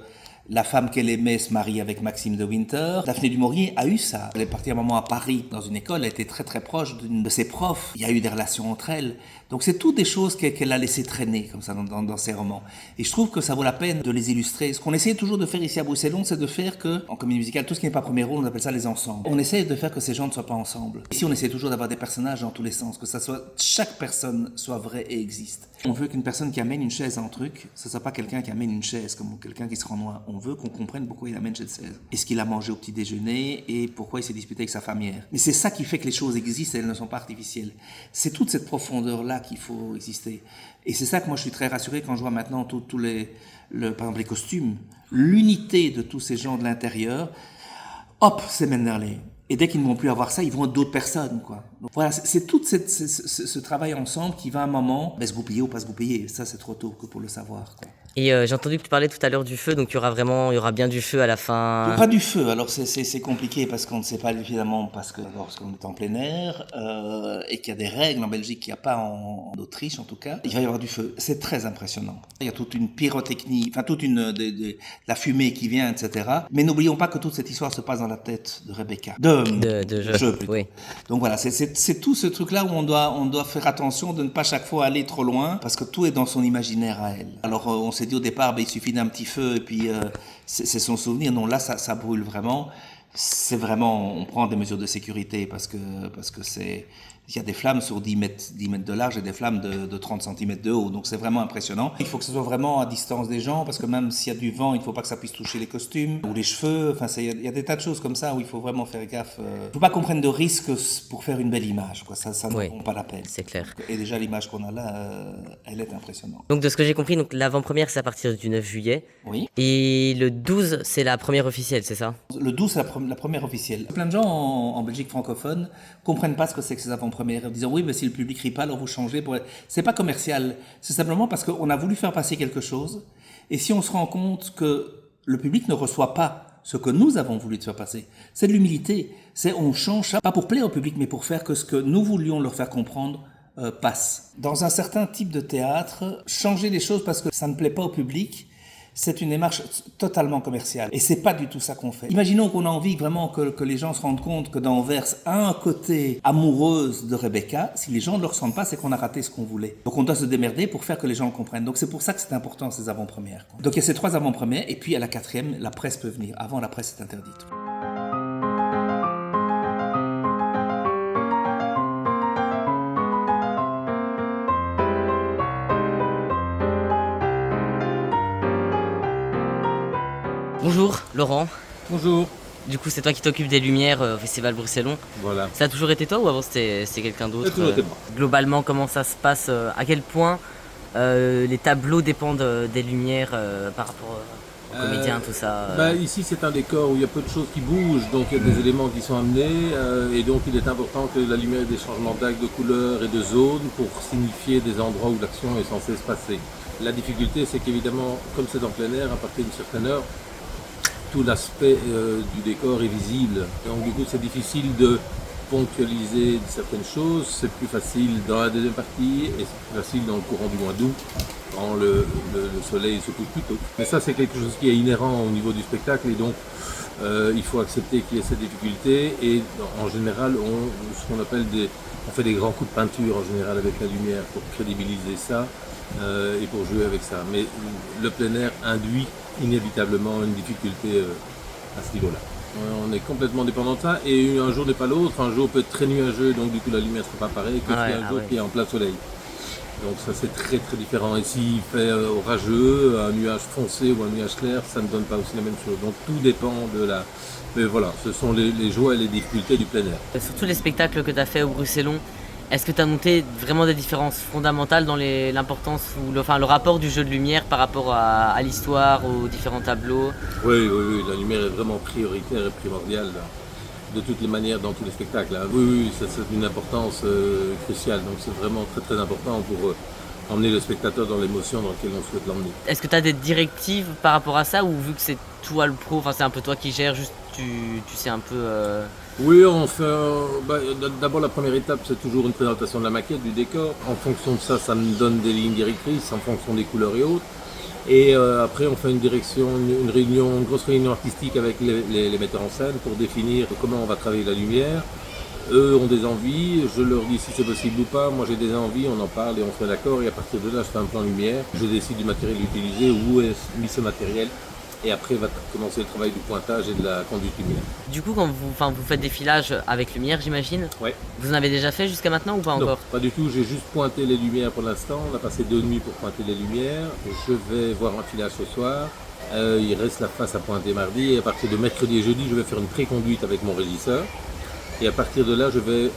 la femme qu'elle aimait se marie avec Maxime de Winter. Daphné du Maurier a eu ça. Elle est partie à un moment à Paris, dans une école, elle était très très proche d'une de ses profs. Il y a eu des relations entre elles. Donc c'est toutes des choses qu'elle a laissé traîner comme ça dans ses romans. Et je trouve que ça vaut la peine de les illustrer. Ce qu'on essaie toujours de faire ici à Bruxelles, c'est de faire que, en comédie musicale, tout ce qui n'est pas premier rôle, on appelle ça les ensembles. On essaie de faire que ces gens ne soient pas ensemble. Ici, on essaie toujours d'avoir des personnages dans tous les sens, que chaque personne soit vraie et existe. On veut qu'une personne qui amène une chaise en truc, ce ne soit pas quelqu'un qui amène une chaise, comme quelqu'un qui se rend loin. On veut qu'on comprenne pourquoi il amène cette chaise. Est-ce qu'il a mangé au petit déjeuner et pourquoi il s'est disputé avec sa femme hier. Mais c'est ça qui fait que les choses existent et elles ne sont pas artificielles. C'est toute cette profondeur-là qu'il faut exister. Et c'est ça que moi je suis très rassuré quand je vois maintenant tous par exemple les costumes, l'unité de tous ces gens de l'intérieur. Hop, c'est Menderley. Et dès qu'ils ne vont plus avoir ça, ils vont être d'autres personnes, quoi. Donc voilà, c'est tout ce travail ensemble qui va à un moment se goupiller ou pas se goupiller. Ça, c'est trop tôt que pour le savoir, quoi. Et j'ai entendu que tu parlais tout à l'heure du feu, donc il y aura bien du feu à la fin. Il y aura du feu, alors c'est compliqué parce qu'on ne sait pas évidemment, parce qu'on est en plein air et qu'il y a des règles en Belgique qu'il n'y a pas en Autriche en tout cas. Il va y avoir du feu, c'est très impressionnant. Il y a toute une pyrotechnie, enfin toute la fumée qui vient, etc. Mais n'oublions pas que toute cette histoire se passe dans la tête de Rebecca, de jeu plutôt. Oui. Donc voilà, c'est tout ce truc-là où on doit faire attention de ne pas chaque fois aller trop loin parce que tout est dans son imaginaire à elle. Alors on s'est dit au départ, il suffit d'un petit feu et puis c'est son souvenir. Non, là, ça brûle vraiment. C'est vraiment, on prend des mesures de sécurité parce que il y a des flammes sur 10 mètres de large et des flammes de 30 cm de haut. Donc c'est vraiment impressionnant. Il faut que ce soit vraiment à distance des gens parce que même s'il y a du vent, il ne faut pas que ça puisse toucher les costumes ou les cheveux. Enfin, il y a des tas de choses comme ça où il faut vraiment faire gaffe. Il ne faut pas qu'on prenne de risques pour faire une belle image, quoi. Ça ne vaut pas la peine. C'est clair. Et déjà, l'image qu'on a là, elle est impressionnante. Donc de ce que j'ai compris, donc, l'avant-première, c'est à partir du 9 juillet. Oui. Et le 12, c'est la première officielle, c'est ça? Le 12, c'est la première officielle. Plein de gens en Belgique francophone comprennent pas ce que c'est que ces avant-premières. Ils disent oui, mais si le public rit pas, alors vous changez. C'est pas commercial. C'est simplement parce qu'on a voulu faire passer quelque chose. Et si on se rend compte que le public ne reçoit pas ce que nous avons voulu te faire passer. C'est de l'humilité. C'est on change ça, pas pour plaire au public, mais pour faire que ce que nous voulions leur faire comprendre passe. Dans un certain type de théâtre, changer les choses parce que ça ne plaît pas au public, c'est une démarche totalement commerciale. Et c'est pas du tout ça qu'on fait. Imaginons qu'on a envie vraiment que les gens se rendent compte que dans Anvers a un côté amoureuse de Rebecca. Si les gens ne le ressentent pas, c'est qu'on a raté ce qu'on voulait. Donc on doit se démerder pour faire que les gens le comprennent. Donc c'est pour ça que c'est important ces avant-premières. Donc il y a ces 3 avant-premières et puis à la 4e, la presse peut venir. Avant, la presse est interdite. Bonjour Laurent. Bonjour. Du coup c'est toi qui t'occupes des lumières au Festival Bruxellon. Voilà. Ça a toujours été toi ou avant c'était quelqu'un d'autre? Ça a toujours été moi. Globalement comment ça se passe, à quel point les tableaux dépendent des lumières par rapport aux comédiens, tout ça Ici c'est un décor où il y a peu de choses qui bougent, donc il y a des éléments qui sont amenés et donc il est important que la lumière ait des changements d'axe, de couleur et de zone pour signifier des endroits où l'action est censée se passer. La difficulté c'est qu'évidemment comme c'est en plein air, à partir d'une certaine heure, tout l'aspect du décor est visible. Donc du coup c'est difficile de ponctualiser certaines choses, c'est plus facile dans la deuxième partie et c'est plus facile dans le courant du mois d'août quand le soleil se couche plus tôt. Mais ça c'est quelque chose qui est inhérent au niveau du spectacle et donc il faut accepter qu'il y ait cette difficulté et en général on fait des grands coups de peinture en général avec la lumière pour crédibiliser ça et pour jouer avec ça. Mais le plein air induit inévitablement une difficulté à ce niveau-là. On est complètement dépendant de ça et un jour n'est pas l'autre, un jour peut être très nuageux donc du coup la lumière ne sera pas pareille que un jour qui est en plein soleil. Donc ça c'est très très différent et s'il fait orageux, un nuage foncé ou un nuage clair, ça ne donne pas aussi la même chose. Donc tout dépend de la... Mais voilà, ce sont les joies et les difficultés du plein air. Sur tous les spectacles que tu as fait au Bruxellon, est-ce que tu as noté vraiment des différences fondamentales dans l'importance ou le rapport du jeu de lumière par rapport à l'histoire, aux différents tableaux? Oui, la lumière est vraiment prioritaire et primordiale de toutes les manières dans tous les spectacles. Oui, c'est une importance cruciale, donc c'est vraiment très très important pour emmener le spectateur dans l'émotion dans laquelle on souhaite l'emmener. Est-ce que tu as des directives par rapport à ça ou vu que c'est toi le pro, c'est un peu toi qui gères, juste tu sais un peu... Oui, on fait. D'abord, la première étape, c'est toujours une présentation de la maquette, du décor. En fonction de ça, ça nous donne des lignes directrices en fonction des couleurs et autres. Et après, on fait une grosse réunion artistique avec les metteurs en scène pour définir comment on va travailler la lumière. Eux ont des envies, je leur dis si c'est possible ou pas. Moi, j'ai des envies, on en parle et on se met d'accord. Et à partir de là, je fais un plan lumière. Je décide du matériel utilisé, où est mis ce matériel. Et après va commencer le travail du pointage et de la conduite lumière. Du coup, quand vous faites des filages avec lumière, j'imagine, vous en avez déjà fait jusqu'à maintenant ou pas encore? Non, pas du tout, j'ai juste pointé les lumières pour l'instant. On a passé 2 nuits pour pointer les lumières. Je vais voir un filage ce soir. Il reste la face à pointer mardi. Et à partir de mercredi et jeudi, je vais faire une pré-conduite avec mon régisseur. Et à partir de là, je vais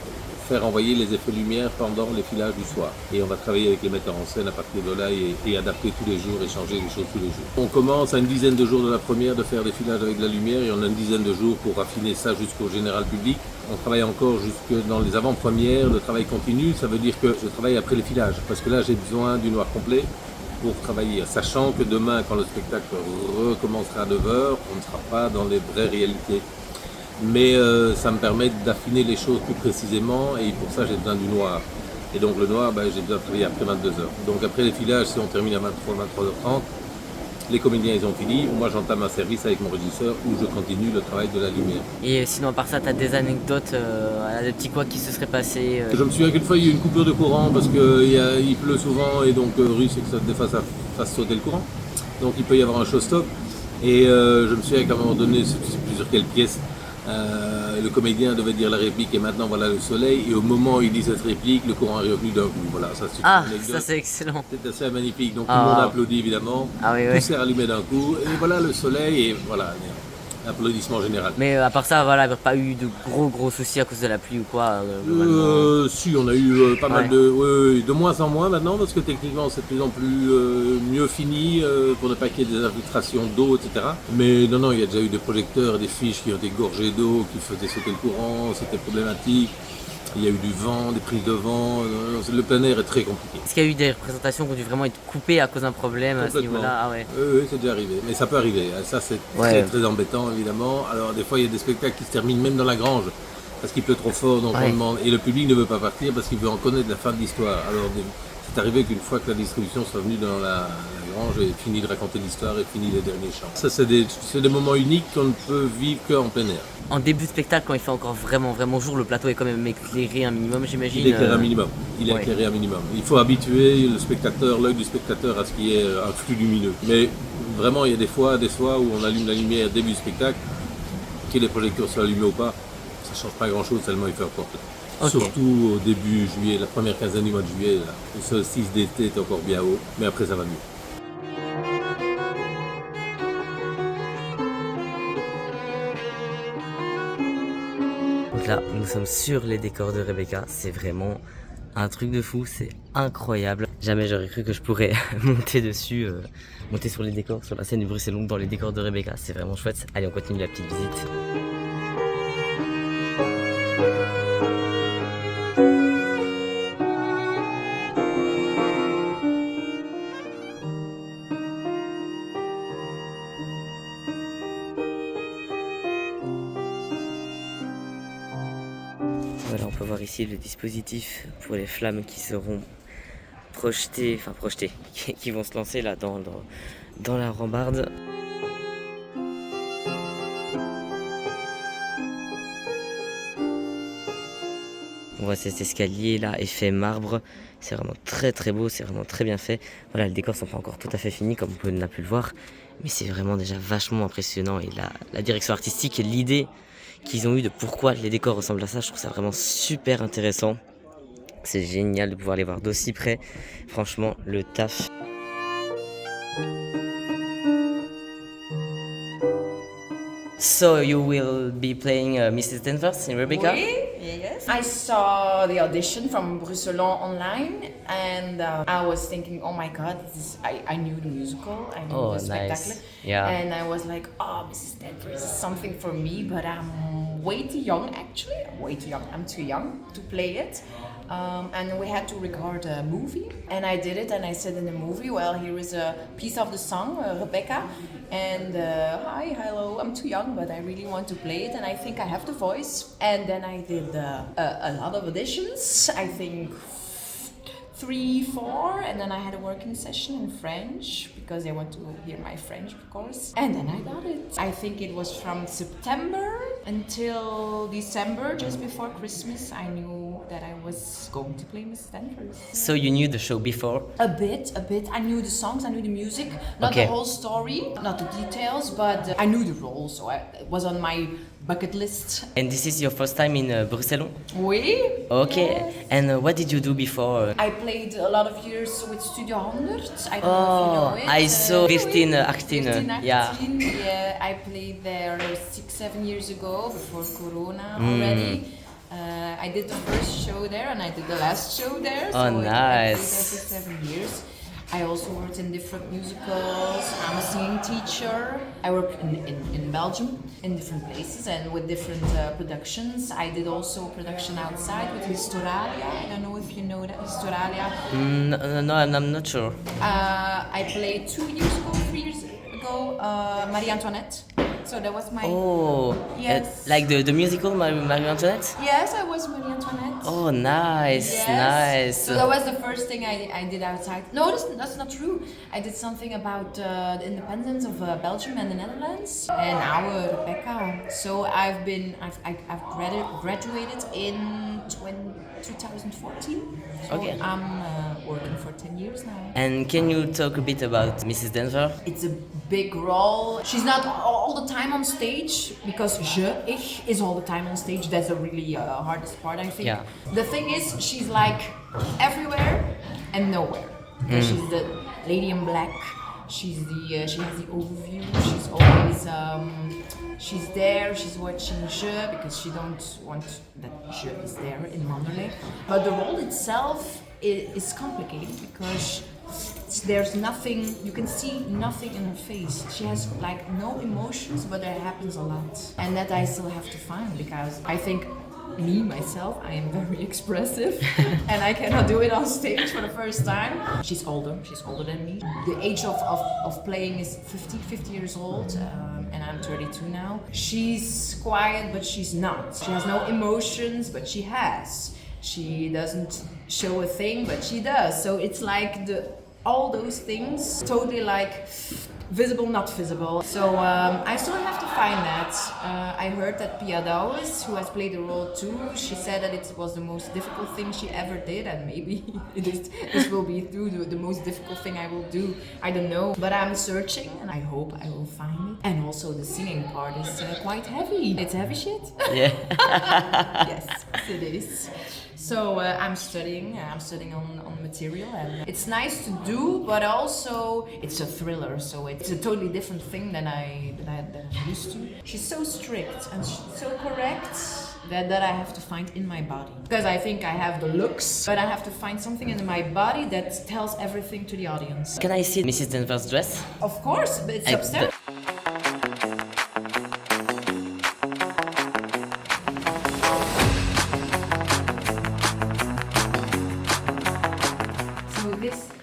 faire envoyer les effets lumière pendant les filages du soir. Et on va travailler avec les metteurs en scène à partir de là et adapter tous les jours et changer les choses tous les jours. On commence à une dizaine de jours de la première de faire des filages avec de la lumière et on a une dizaine de jours pour affiner ça jusqu'au général public. On travaille encore jusque dans les avant-premières, le travail continue, ça veut dire que je travaille après les filages parce que là j'ai besoin du noir complet pour travailler, sachant que demain quand le spectacle recommencera à 9h, on ne sera pas dans les vraies réalités. Mais ça me permet d'affiner les choses plus précisément et pour ça j'ai besoin du noir. Et donc le noir, j'ai besoin de travailler après 22h. Donc après les filages, si on termine à 23h30, les comédiens ils ont fini, moi j'entame un service avec mon régisseur où je continue le travail de la lumière. Et sinon à part ça, tu as des anecdotes, des petits quoi qui se seraient passés Je me souviens qu'une fois il y a eu une coupure de courant parce qu'il pleut souvent et donc Russe c'est que ça fasse sauter le courant. Donc il peut y avoir un showstop. Et je me souviens qu'à un moment donné, je ne sais plus sur quelle pièce, le comédien devait dire la réplique et maintenant voilà le soleil et au moment où il dit cette réplique le courant est revenu d'un coup. Voilà, ça c'est une anecdote. Ça c'est excellent. C'est assez magnifique, donc tout le monde applaudit évidemment, tout s'est rallumé d'un coup et voilà le soleil et voilà, applaudissement général. Mais à part ça, il n'y a pas eu de gros soucis à cause de la pluie ou quoi Si, on a eu pas mal de moins en moins maintenant parce que techniquement c'est de plus en plus mieux fini pour ne pas qu'il y ait des infiltrations d'eau, etc. Mais non, il y a déjà eu des projecteurs, des fiches qui ont été gorgées d'eau, qui faisaient sauter le courant, c'était problématique. Il y a eu du vent, des prises de vent, le plein air est très compliqué. Est-ce qu'il y a eu des représentations qui ont dû vraiment être coupées à cause d'un problème à ce niveau-là? Ah ouais. Oui, c'est déjà arrivé, mais ça peut arriver. Ça, c'est très embêtant, évidemment. Alors, des fois, il y a des spectacles qui se terminent même dans la grange, parce qu'il pleut trop fort, donc on demande. Et le public ne veut pas partir parce qu'il veut en connaître la fin de l'histoire. Alors, c'est arrivé qu'une fois que la distribution soit venue dans la grange et fini de raconter l'histoire et fini les derniers chants. Ça, c'est des moments uniques qu'on ne peut vivre qu'en plein air. En début de spectacle, quand il fait encore vraiment jour, le plateau est quand même éclairé un minimum, j'imagine. Il est éclairé un minimum. Il est éclairé un minimum. Il faut habituer le spectateur, l'œil du spectateur à ce qui est un flux lumineux. Mais vraiment, il y a des fois où on allume la lumière début du spectacle, que les projecteurs soient allumés ou pas, ça ne change pas grand-chose tellement il fait encore plus. Okay. Surtout au début juillet, la première quinzaine du mois de juillet, là, le solstice d'été est encore bien haut, mais après ça va mieux. Donc là, nous sommes sur les décors de Rebecca, c'est vraiment un truc de fou, c'est incroyable. Jamais j'aurais cru que je pourrais monter dessus, monter sur les décors, sur la scène du Bruxelles dans les décors de Rebecca, c'est vraiment chouette. Allez, on continue la petite visite. Voilà, on peut voir ici le dispositif pour les flammes qui seront projetées, qui vont se lancer là dans la rambarde. On voit cet escalier là, effet marbre, c'est vraiment très beau, c'est vraiment très bien fait. Voilà, les décors sont pas encore tout à fait finis comme on a pu le voir, mais c'est vraiment déjà vachement impressionnant et la direction artistique et l'idée qu'ils ont eu de pourquoi les décors ressemblent à ça, je trouve ça vraiment super intéressant. C'est génial de pouvoir les voir d'aussi près. Franchement, le taf. So you will be playing Mrs. Danvers in Rebecca? Yes. I saw the audition from Bruxelles online, and I was thinking, oh my god, I knew the musical, I knew the spectacle, nice. Yeah. And I was like, oh, Mrs. Danvers is something for me, but I'm way too young actually, I'm too young to play it. And we had to record a movie, and I did it, and I said in the movie, well, here is a piece of the song, Rebecca, and hello, I'm too young, but I really want to play it, and I think I have the voice. And then I did a lot of auditions, I think 3, 4, and then I had a working session in French because they want to hear my French, of course. And then I got it. I think it was from September until December, just before Christmas. I knew that I was going to play Mrs. Danvers. So you knew the show before? A bit. I knew the songs, I knew the music, not the whole story, not the details, but I knew the role, so it was on my bucket list. And this is your first time in Bruxelles? Oui. Okay. Yes. And what did you do before? I played a lot of years with Studio 100. I don't know if you know it. I saw 1518. Yeah. Yeah, I played there 6-7 years ago, before Corona already. I did the first show there and I did the last show there. Oh, so nice. I played there for 7 years. I also worked in different musicals. I'm a singing teacher. I worked in Belgium, in different places and with different productions. I did also a production outside with Historalia. I don't know if you know that, Historalia. No, I'm not sure. I played 2 years ago, 3 years ago, Marie Antoinette. So that was my... yes. Like the musical Marie Antoinette? Yes, I was Marie Antoinette. Oh, nice, yes. Nice. So that was the first thing I did outside. No, that's not true. I did something about the independence of Belgium and the Netherlands. And now Rebecca. So I've graduated in 2014. So okay. I'm working for 10 years now. And can you talk a bit about Mrs. Danvers? It's a big role. She's not all the time on stage because ich is all the time on stage. That's the really hardest part, I think. Yeah. The thing is, she's like everywhere and nowhere. She's the lady in black. She has the overview. She's always she's there. She's watching Jeu because she don't want that Jeu is there in Manderley. But the role itself is complicated because there's nothing, you can see nothing in her face. She has like no emotions, but there happens a lot. And that I still have to find because I think me, myself, I am very expressive and I cannot do it on stage for the first time. She's older than me. The age of playing is 50 years old and I'm 32 now. She's quiet, but she's not. She has no emotions, but she has. She doesn't show a thing, but she does. So it's like all those things totally like visible, not visible. So I still have to find that. I heard that Pia Douwes, who has played the role too, she said that it was the most difficult thing she ever did, and maybe this will be the most difficult thing I will do. I don't know, but I'm searching and I hope I will find it. And also the singing part is quite heavy. It's heavy shit. Yeah. Yes, it is. So I'm studying on material, and it's nice to do, but also it's a thriller, so it's a totally different thing than I'm used to. She's so strict and she's so correct that I have to find in my body. Because I think I have the looks, but I have to find something in my body that tells everything to the audience. Can I see Mrs. Denver's dress? Of course, but it's upstairs.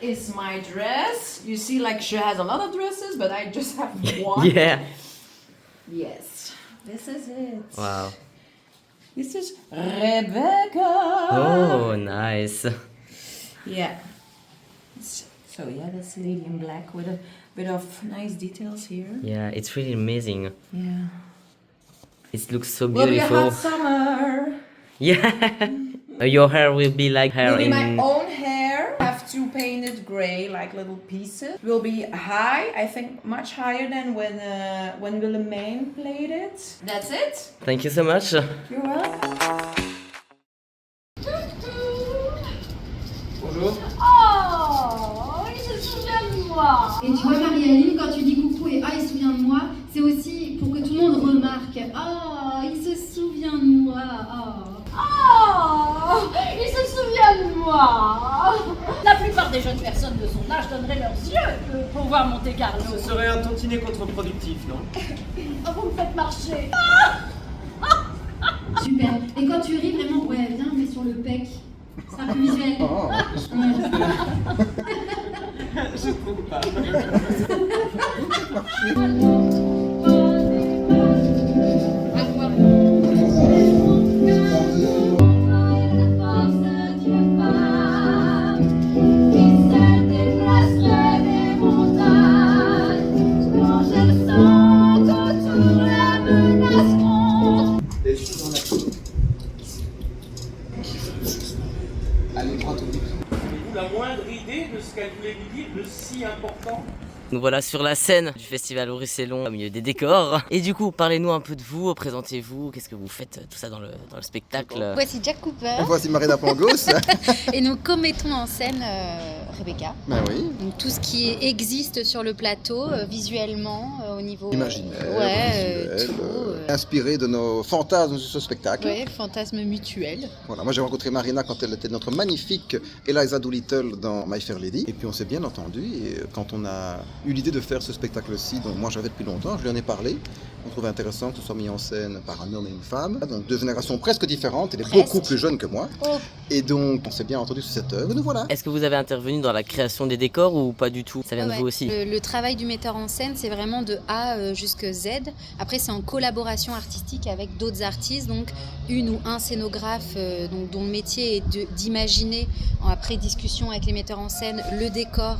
Is my dress. You see, like, she has a lot of dresses, but I just have one. Yeah. Yes, this is it. Wow. This is Rebecca. Oh, nice. Yeah. So yeah, that's Lady in Black with a bit of nice details here. Yeah, it's really amazing. Yeah. It looks so Will beautiful. be a hot summer. Yeah. Your hair will be like hair Will be in... my own hair. Have to paint it gray, like little pieces. Will be high, I think much higher than when Willemijn played it. That's it. Thank you so much. You're welcome. Bonjour. Oh, il se souvient de moi. Et tu vois Marie-Aline, quand tu dis coucou et il se souvient de moi, c'est aussi pour que tout le monde remarque. Oh, il se souvient de moi. Oh, il se souvient de moi. La plupart des jeunes personnes de son âge donneraient leurs yeux pour voir Monte Carlo. Ce serait un tantinet contre-productif, non? Oh, vous me faites marcher. Super. Et quand tu ris, vraiment, ouais, viens, mais sur le pec. Ce sera plus visuel. Oh, je trouve pas. Avez-vous la moindre idée de ce qu'elle voulait vous dire, de si important? Nous voilà sur la scène du festival au Russelon, au milieu des décors. Et du coup, parlez-nous un peu de vous, présentez-vous, qu'est-ce que vous faites, tout ça dans le spectacle. Voici Jack Cooper. Voici Marina Pangos. Et nous commettons en scène Rebecca. Ben oui. Donc tout ce qui existe sur le plateau, visuellement, au niveau... imaginaire, ouais, visuel, inspiré de nos fantasmes de ce spectacle. Ouais, fantasme mutuel. Voilà, moi j'ai rencontré Marina quand elle était notre magnifique Eliza Doolittle dans My Fair Lady. Et puis on s'est bien entendu, et quand on a eu l'idée de faire ce spectacle-ci, dont moi j'avais depuis longtemps, je lui en ai parlé. On trouvait intéressant que ce soit mis en scène par un homme et une femme, donc deux générations presque différentes, elle est beaucoup plus jeune que moi. Oh. Et donc on s'est bien entendu sur cette œuvre, et nous voilà. Est-ce que vous avez intervenu dans la création des décors ou pas du tout? Ça vient de vous aussi? Le travail du metteur en scène, c'est vraiment de A jusqu'à Z. Après, c'est en collaboration artistique avec d'autres artistes, donc une ou un scénographe donc, dont le métier est d'imaginer, après discussion avec les metteurs en scène, le décor,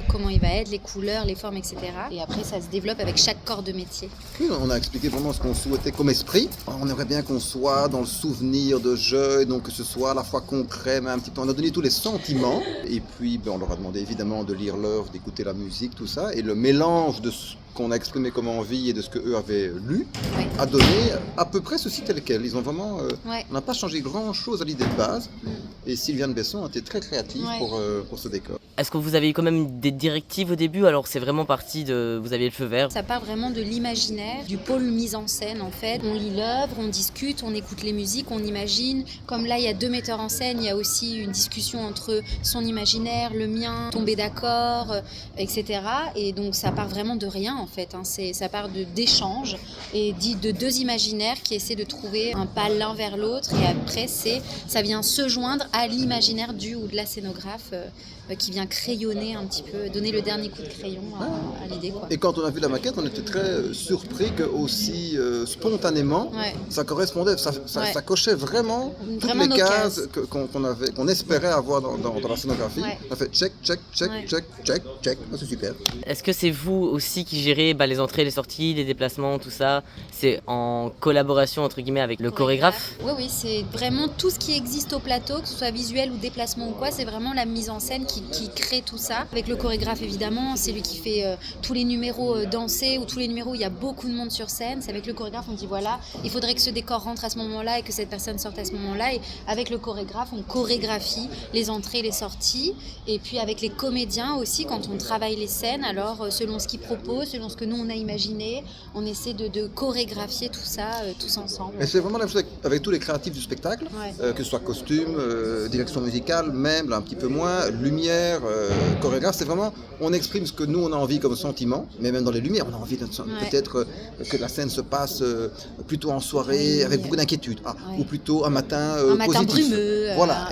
comment il va être, les couleurs, les formes, etc. Et après, ça se développe avec chaque corps de métier. Oui, on a expliqué vraiment ce qu'on souhaitait comme esprit. On aimerait bien qu'on soit dans le souvenir de jeu, donc que ce soit à la fois concret, mais un petit peu. On a donné tous les sentiments. Et puis, on leur a demandé évidemment de lire l'œuvre, d'écouter la musique, tout ça. Et le mélange de ce qu'on a exprimé comme envie et de ce qu'eux avaient lu a donné à peu près ceci tel quel. Ils ont vraiment... On n'a pas changé grand-chose à l'idée de base. Et Sylviane Besson a été très créative pour ce décor. Est-ce que vous avez eu quand même des directives au début? Alors c'est vraiment parti de... Vous aviez le feu vert? Ça part vraiment de l'imaginaire, du pôle mise en scène en fait. On lit l'œuvre, on discute, on écoute les musiques, on imagine. Comme là, il y a deux metteurs en scène, il y a aussi une discussion entre son imaginaire, le mien, tomber d'accord, etc. Et donc ça part vraiment de rien en fait, hein. Ça part d'échanges et de deux imaginaires qui essaient de trouver un pas l'un vers l'autre, et après ça vient se joindre à l'imaginaire du ou de la scénographe qui vient crayonner un petit peu, donner le dernier coup de crayon à l'idée, quoi. Et quand on a vu la maquette, on était très surpris que aussi spontanément, ça correspondait, ça cochait vraiment toutes les cases qu'on espérait avoir dans la scénographie. On a fait check, c'est super. Est-ce que c'est vous aussi qui gérez les entrées, les sorties, les déplacements, tout ça? C'est en collaboration entre guillemets avec le chorégraphe? Oui, c'est vraiment tout ce qui existe au plateau, que ce soit visuel ou déplacement ou quoi, c'est vraiment la mise en scène qui crée tout ça. Avec le chorégraphe évidemment, c'est lui qui fait tous les numéros dansés ou tous les numéros où il y a beaucoup de monde sur scène. C'est avec le chorégraphe, on dit voilà, il faudrait que ce décor rentre à ce moment-là et que cette personne sorte à ce moment-là. Et avec le chorégraphe, on chorégraphie les entrées, les sorties. Et puis avec les comédiens aussi, quand on travaille les scènes, alors selon ce qu'ils proposent, selon ce que nous on a imaginé, on essaie de chorégraphier tout ça tous ensemble. Et c'est vraiment la même chose avec tous les créatifs du spectacle, que ce soit costume, direction musicale, même là, un petit peu moins, lumière, chorégraphe, c'est vraiment, on exprime ce que nous on a envie comme sentiment, mais même dans les lumières, on a envie peut-être que la scène se passe plutôt en soirée, avec beaucoup d'inquiétude, ou plutôt un matin positif. Brumeux. Voilà.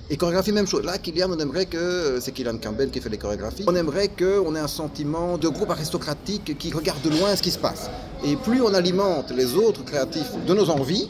Et chorégraphie, même chose. Là, Kylian, on aimerait c'est Kylian Campbell qui fait les chorégraphies, on aimerait qu'on ait un sentiment de groupe aristocratique qui regarde de loin ce qui se passe. Et plus on alimente les autres créatifs de nos envies,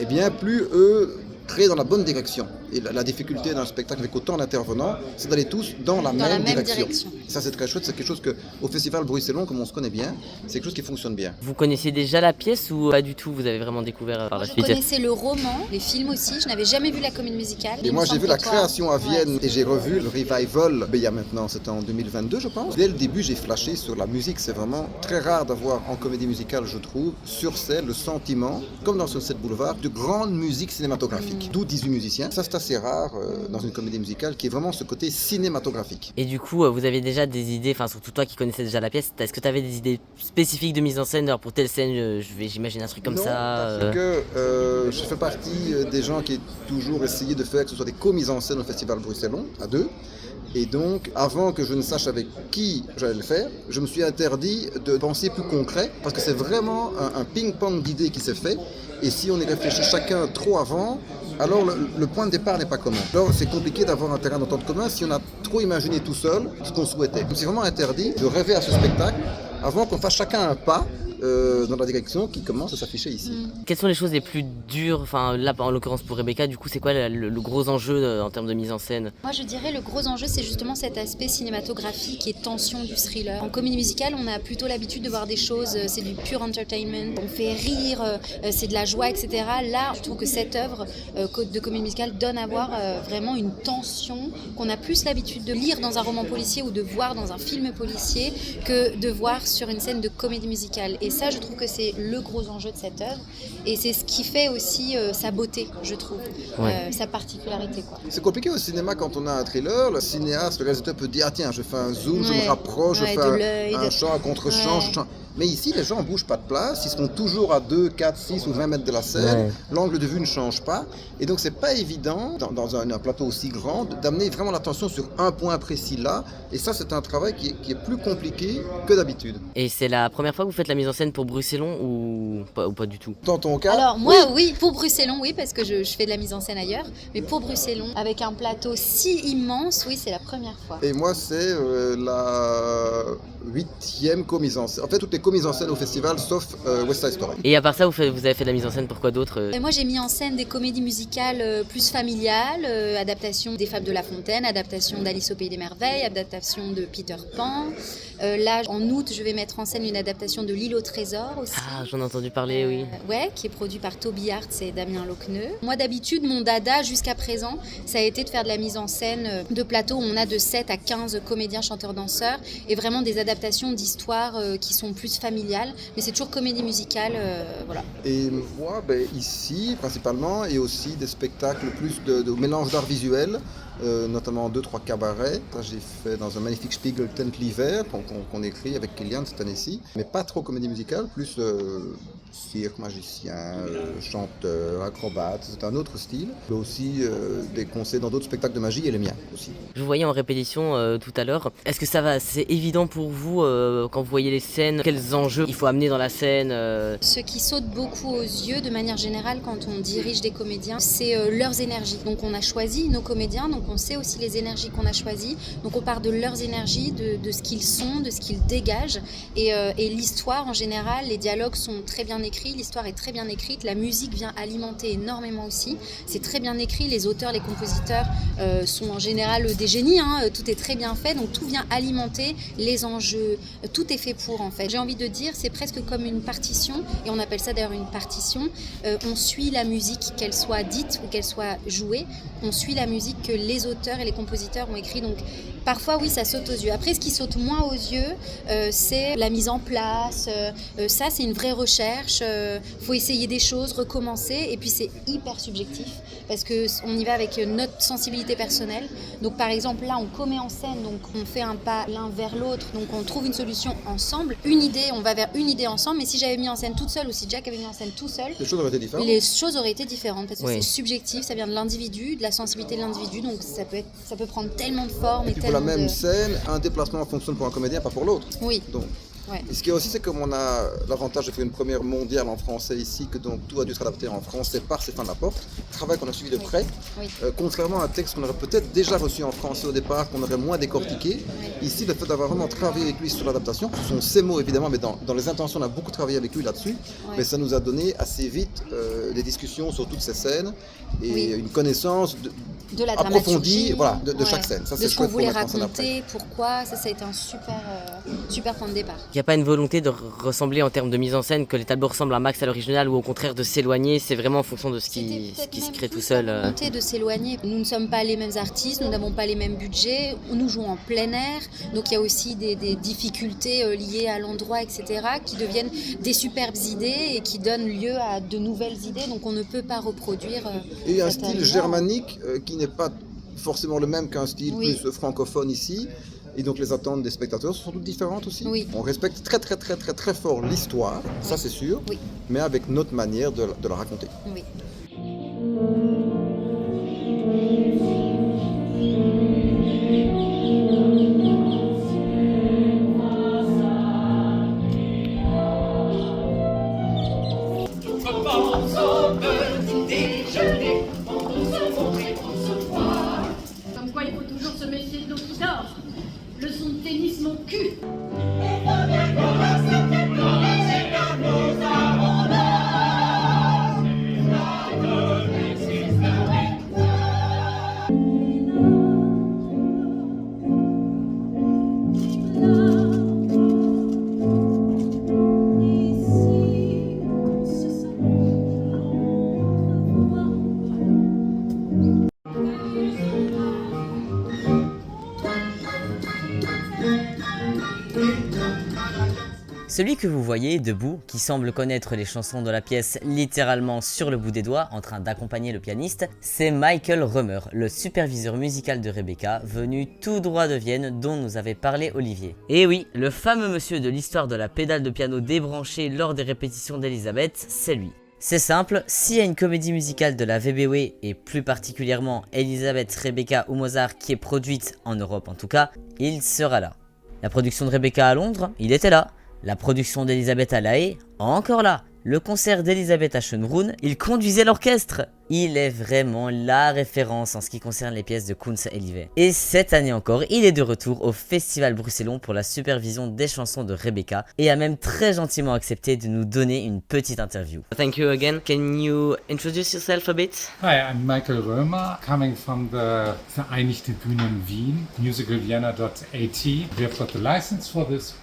et bien plus eux créent dans la bonne direction. Et la difficulté d'un spectacle avec autant d'intervenants, c'est d'aller tous dans la même direction. Et ça, c'est très chouette. C'est quelque chose qu'au Festival Bruxellon, comme on se connaît bien, c'est quelque chose qui fonctionne bien. Vous connaissiez déjà la pièce ou pas du tout? Vous avez vraiment découvert par la suite? Je connaissais le roman, les films aussi. Je n'avais jamais vu la comédie musicale. Et moi, j'ai vu la création à Vienne et j'ai revu le revival. Il y a maintenant, c'était en 2022, je pense. Dès le début, j'ai flashé sur la musique. C'est vraiment très rare d'avoir en comédie musicale, je trouve, sur scène, le sentiment, comme dans Sunset Boulevard, de grande musique cinématographique. D'où 18 musiciens. Ça, c'est assez rare dans une comédie musicale, qui est vraiment ce côté cinématographique. Et du coup, vous avez déjà des idées, enfin surtout toi qui connaissais déjà la pièce, est-ce que tu avais des idées spécifiques de mise en scène? Alors pour telle scène, j'imagine un truc comme ça. Parce que je fais partie des gens qui ont toujours essayé de faire que ce soit des co-mises en scène au Festival Bruxellon, à deux. Et donc, avant que je ne sache avec qui j'allais le faire, je me suis interdit de penser plus concret, parce que c'est vraiment un ping-pong d'idées qui s'est fait. Et si on y réfléchit chacun trop avant, alors le point de départ n'est pas commun. Alors c'est compliqué d'avoir un terrain d'entente commun si on a trop imaginé tout seul ce qu'on souhaitait. Donc c'est vraiment interdit de rêver à ce spectacle avant qu'on fasse chacun un pas dans la direction qui commence à s'afficher ici. Quelles sont les choses les plus dures, enfin là en l'occurrence pour Rebecca, du coup c'est quoi le gros enjeu en termes de mise en scène? Moi je dirais le gros enjeu c'est justement cet aspect cinématographique et tension du thriller. En comédie musicale on a plutôt l'habitude de voir des choses, c'est du pur entertainment, on fait rire, c'est de la joie, etc. Là je trouve que cette œuvre de comédie musicale donne à voir vraiment une tension qu'on a plus l'habitude de lire dans un roman policier ou de voir dans un film policier que de voir sur une scène de comédie musicale. Et ça, je trouve que c'est le gros enjeu de cette œuvre. Et c'est ce qui fait aussi sa beauté, je trouve, sa particularité, quoi. C'est compliqué au cinéma quand on a un thriller. Le cinéaste, le réalisateur peut dire, ah tiens, je fais un zoom, je me rapproche, je fais un champ, un contre-champ. Mais ici, les gens ne bougent pas de place, ils seront toujours à 2, 4, 6 ou 20 mètres de la scène. L'angle de vue ne change pas. Et donc, c'est pas évident, dans un plateau aussi grand, d'amener vraiment l'attention sur un point précis là. Et ça, c'est un travail qui est plus compliqué que d'habitude. Et c'est la première fois que vous faites la mise en scène pour Bruxellon ou pas du tout? Dans ton cas? Alors, moi, oui, pour Bruxellon, oui, parce que je fais de la mise en scène ailleurs. Mais pour Bruxellon, avec un plateau si immense, oui, c'est la première fois. Et moi, c'est la 8e co-mise en scène. En fait, toutes les co-mises en scène au festival, sauf West Side Story. Et à part ça, vous avez fait de la mise en scène pour quoi d'autre? Moi, j'ai mis en scène des comédies musicales plus familiales, adaptation des Fables de La Fontaine, adaptation d'Alice au Pays des Merveilles, adaptation de Peter Pan. Là, en août, je vais mettre en scène une adaptation de L'Île au Trésor aussi. Ah, j'en ai entendu parler, oui. Ouais, qui est produit par Toby Hartz et Damien Loqueneux. Moi, d'habitude, mon dada jusqu'à présent, ça a été de faire de la mise en scène de plateau où on a de 7 à 15 comédiens, chanteurs, danseurs et vraiment des adaptations d'histoires qui sont plus familiales. Mais c'est toujours comédie musicale, voilà. Et moi, ici, principalement, et aussi des spectacles plus de mélange d'art visuel. Notamment 2-3 cabarets. Ça, j'ai fait dans un magnifique Spiegel Tent l'hiver qu'on écrit avec Kylian cette année-ci, mais pas trop comédie musicale, plus cirque, magicien, chanteur, acrobate, c'est un autre style. Mais aussi des concerts dans d'autres spectacles de magie et les miens aussi. Je vous voyais en répétition tout à l'heure. Est-ce que ça va, c'est évident pour vous quand vous voyez les scènes, quels enjeux il faut amener dans la scène Ce qui saute beaucoup aux yeux de manière générale quand on dirige des comédiens, c'est leurs énergies. Donc on a choisi nos comédiens, donc on sait aussi les énergies qu'on a choisies. Donc on part de leurs énergies, de ce qu'ils sont, de ce qu'ils dégagent. Et l'histoire en général, les dialogues sont très bien écrits, l'histoire est très bien écrite, la musique vient alimenter énormément aussi. C'est très bien écrit, les auteurs, les compositeurs sont en général des génies, hein, tout est très bien fait, donc tout vient alimenter les enjeux, tout est fait pour en fait. J'ai envie de dire, c'est presque comme une partition, et on appelle ça d'ailleurs une partition. On suit la musique, qu'elle soit dite ou qu'elle soit jouée, on suit la musique que les auteurs et les compositeurs ont écrit, donc parfois oui ça saute aux yeux. Après ce qui saute moins aux yeux, c'est la mise en place, ça c'est une vraie recherche, faut essayer des choses, recommencer, et puis c'est hyper subjectif, parce qu'on y va avec notre sensibilité personnelle. Donc par exemple là on commet en scène, donc on fait un pas l'un vers l'autre, donc on trouve une solution ensemble, une idée, on va vers une idée ensemble, mais si j'avais mis en scène toute seule ou si Jack avait mis en scène tout seul, les choses auraient été différentes. Les choses auraient été différentes, parce que oui. C'est subjectif, ça vient de l'individu, de la sensibilité de l'individu, donc ça peut prendre tellement de formes. Et puis pour la même scène, un déplacement fonctionne pour un comédien, pas pour l'autre. Oui. Donc. Ouais. Et ce qui est aussi, c'est comme on a l'avantage de faire une première mondiale en français ici, que donc tout a dû se adapter en français par Stéphane Laporte, travail qu'on a suivi de près, contrairement à un texte qu'on aurait peut-être déjà reçu en français au départ, qu'on aurait moins décortiqué. Ici, le fait d'avoir vraiment travaillé avec lui sur l'adaptation, ce sont ses mots évidemment, mais dans les intentions, on a beaucoup travaillé avec lui là-dessus, mais ça nous a donné assez vite des discussions sur toutes ces scènes et une connaissance de la approfondie de chaque scène. Ça, de ce qu'on voulait raconter, pourquoi, ça a été un super point de départ. Il n'y a pas une volonté de ressembler en termes de mise en scène, que les tableaux ressemblent un max à l'original, ou au contraire de s'éloigner, c'est vraiment en fonction de ce qui se crée tout seul. La volonté de s'éloigner. Nous ne sommes pas les mêmes artistes, nous n'avons pas les mêmes budgets, nous jouons en plein air, donc il y a aussi des difficultés liées à l'endroit, etc., qui deviennent des superbes idées et qui donnent lieu à de nouvelles idées, donc on ne peut pas reproduire. Et un style germanique qui n'est pas forcément le même qu'un style plus francophone ici. Et donc les attentes des spectateurs sont toutes différentes aussi. Oui. On respecte très fort l'histoire, ça c'est sûr, mais avec notre manière de la raconter. Oui. Comme quoi il faut toujours se méfier de l'eau qui dort. Leçon de tennis, mon cul. Celui que vous voyez debout, qui semble connaître les chansons de la pièce littéralement sur le bout des doigts, en train d'accompagner le pianiste, c'est Michael Römer, le superviseur musical de Rebecca, venu tout droit de Vienne, dont nous avait parlé Olivier. Et oui, le fameux monsieur de l'histoire de la pédale de piano débranchée lors des répétitions d'Elisabeth, c'est lui. C'est simple, s'il y a une comédie musicale de la VBW, et plus particulièrement Elisabeth, Rebecca ou Mozart qui est produite, en Europe en tout cas, il sera là. La production de Rebecca à Londres, il était là. La production d'Elisabeth à La Haye, encore là. Le concert d'Elisabeth à Schönbrunn, il conduisait l'orchestre. Il est vraiment la référence en ce qui concerne les pièces de Kunz et Livet. Et cette année encore, il est de retour au Festival Bruxellon pour la supervision des chansons de Rebecca et a même très gentiment accepté de nous donner une petite interview. Thank you again. Can you introduce yourself a bit? Hi, I'm Michael Römer, coming from the Vereinigte Bühnen Wien, musicalvienna.at. We have got the license for this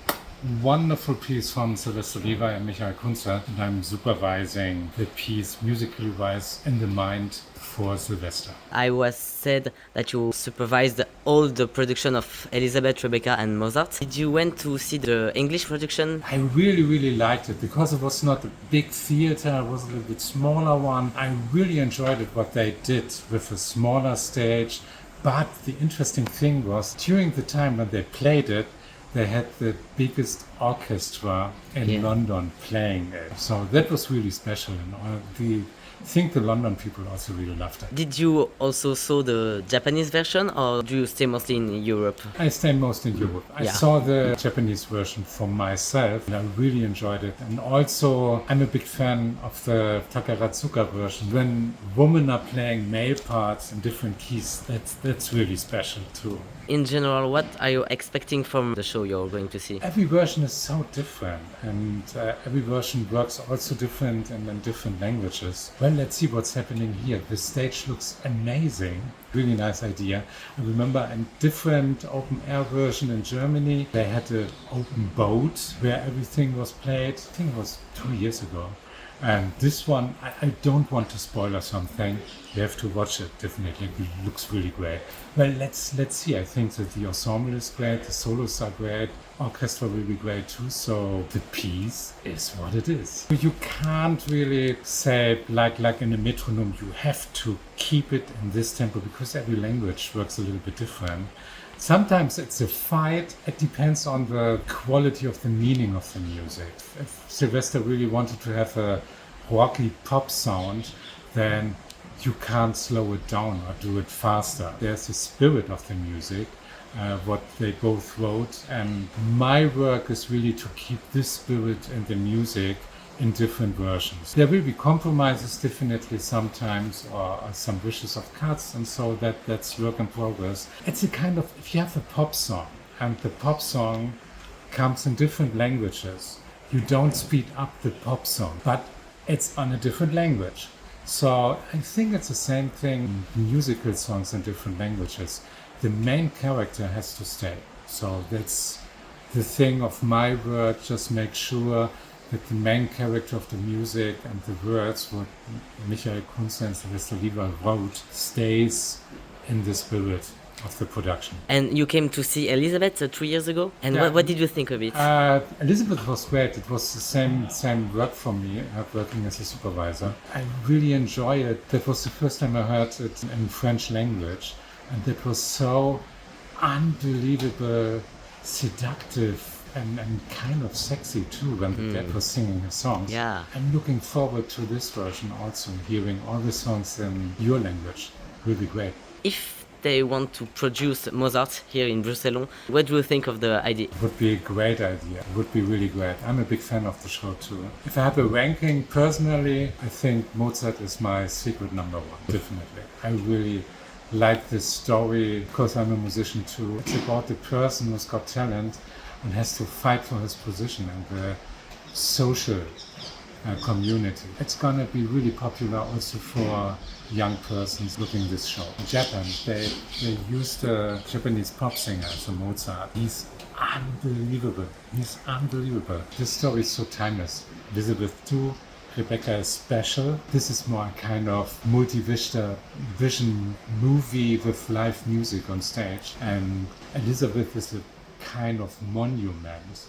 wonderful piece from Sylvester Levi and Michael Kunze, and I'm supervising the piece musically wise in the mind for Sylvester. I was said that you supervised all the production of Elisabeth, Rebecca and Mozart. Did you went to see the English production? I really liked it because it was not a big theater, it was a little bit smaller one. I really enjoyed it what they did with a smaller stage, but the interesting thing was during the time when they played it, they had the biggest orchestra in London playing it. So that was really special, and I think the London people also really loved it. Did you also saw the Japanese version, or do you stay mostly in Europe? I stay mostly in Europe. I saw the Japanese version for myself, and I really enjoyed it. And also, I'm a big fan of the Takarazuka version. When women are playing male parts in different keys, that's really special too. In general, what are you expecting from the show you're going to see? Every version is so different, and every version works also different and in different languages. Well, let's see what's happening here. The stage looks amazing. Really nice idea. I remember a different open air version in Germany. They had an open boat where everything was played. I think it was 2 years ago. And this one, I don't want to spoil or something. You have to watch it, definitely. It looks really great. Well, let's see. I think that the ensemble is great, the solos are great, orchestra will be great too, so the piece is what it is. You can't really say, like in a metronome, you have to keep it in this tempo, because every language works a little bit different. Sometimes it's a fight. It depends on the quality of the meaning of the music. If Sylvester really wanted to have a rocky pop sound, then you can't slow it down or do it faster. There's the spirit of the music, what they both wrote, and my work is really to keep this spirit in the music in different versions. There will be compromises definitely sometimes, or some wishes of cuts, and so that's work in progress. It's a kind of, if you have a pop song, and the pop song comes in different languages, you don't speed up the pop song, but it's on a different language. So I think it's the same thing in musical songs in different languages. The main character has to stay. So that's the thing of my work, just make sure that the main character of the music and the words, what Michael Kunze and Sylvester Lieber wrote, stays in the spirit of the production. And you came to see Elizabeth 3 years ago? And what did you think of it? Elizabeth was great. It was the same work for me, working as a supervisor. I really enjoy it. That was the first time I heard it in French language. And that was so unbelievable, seductive, and kind of sexy too when the dad was singing his songs. Yeah. I'm looking forward to this version also, hearing all the songs in your language. Will be great. If they want to produce Mozart here in Bruxelles, what do you think of the idea? It would be a great idea. It would be really great. I'm a big fan of the show too. If I have a ranking personally, I think Mozart is my secret number one, definitely. I really like this story because I'm a musician too. It's about the person who's got talent and has to fight for his position in the social community. It's gonna be really popular also for young persons looking this show. In Japan, they used a Japanese pop singer, so Mozart. He's unbelievable. He's unbelievable. This story is so timeless. Elizabeth too. Rebecca is special. This is more a kind of multi-vision movie with live music on stage. And Elizabeth is a kind of monument.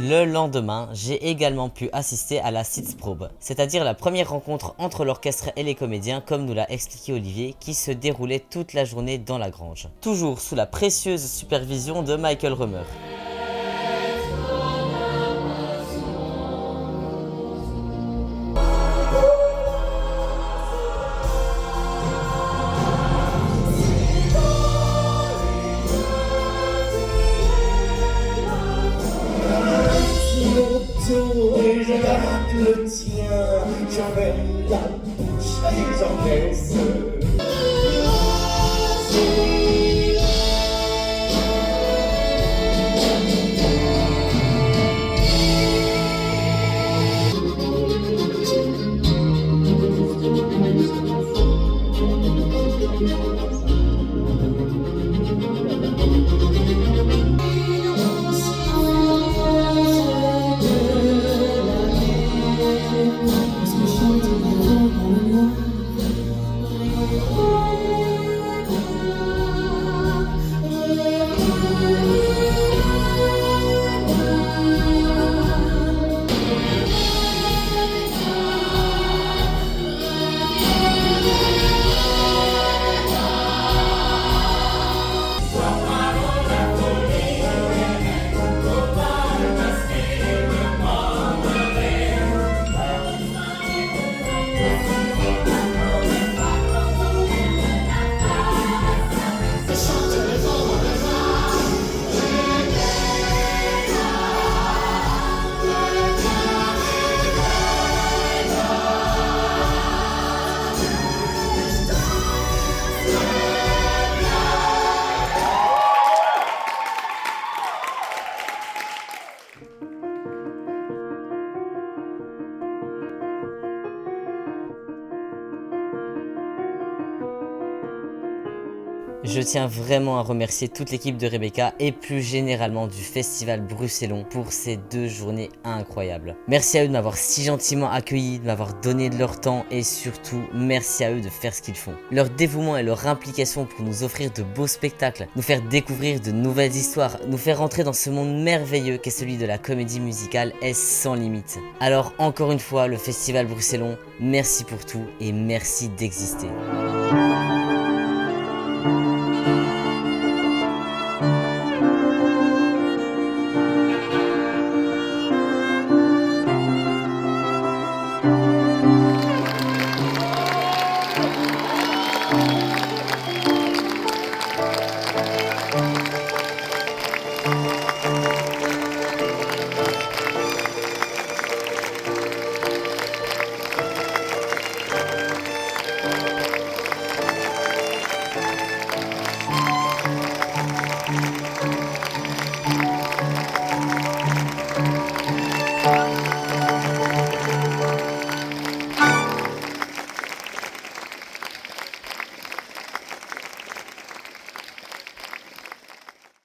Le lendemain, j'ai également pu assister à la Sitzprobe, c'est-à-dire la première rencontre entre l'orchestre et les comédiens, comme nous l'a expliqué Olivier, qui se déroulait toute la journée dans la grange. Toujours sous la précieuse supervision de Michael Römer. Je tiens vraiment à remercier toute l'équipe de Rebecca et plus généralement du Festival Bruxellon pour ces 2 journées incroyables. Merci à eux de m'avoir si gentiment accueilli, de m'avoir donné de leur temps et surtout merci à eux de faire ce qu'ils font. Leur dévouement et leur implication pour nous offrir de beaux spectacles, nous faire découvrir de nouvelles histoires, nous faire rentrer dans ce monde merveilleux qu'est celui de la comédie musicale est sans limite. Alors encore une fois le Festival Bruxellon, merci pour tout et merci d'exister.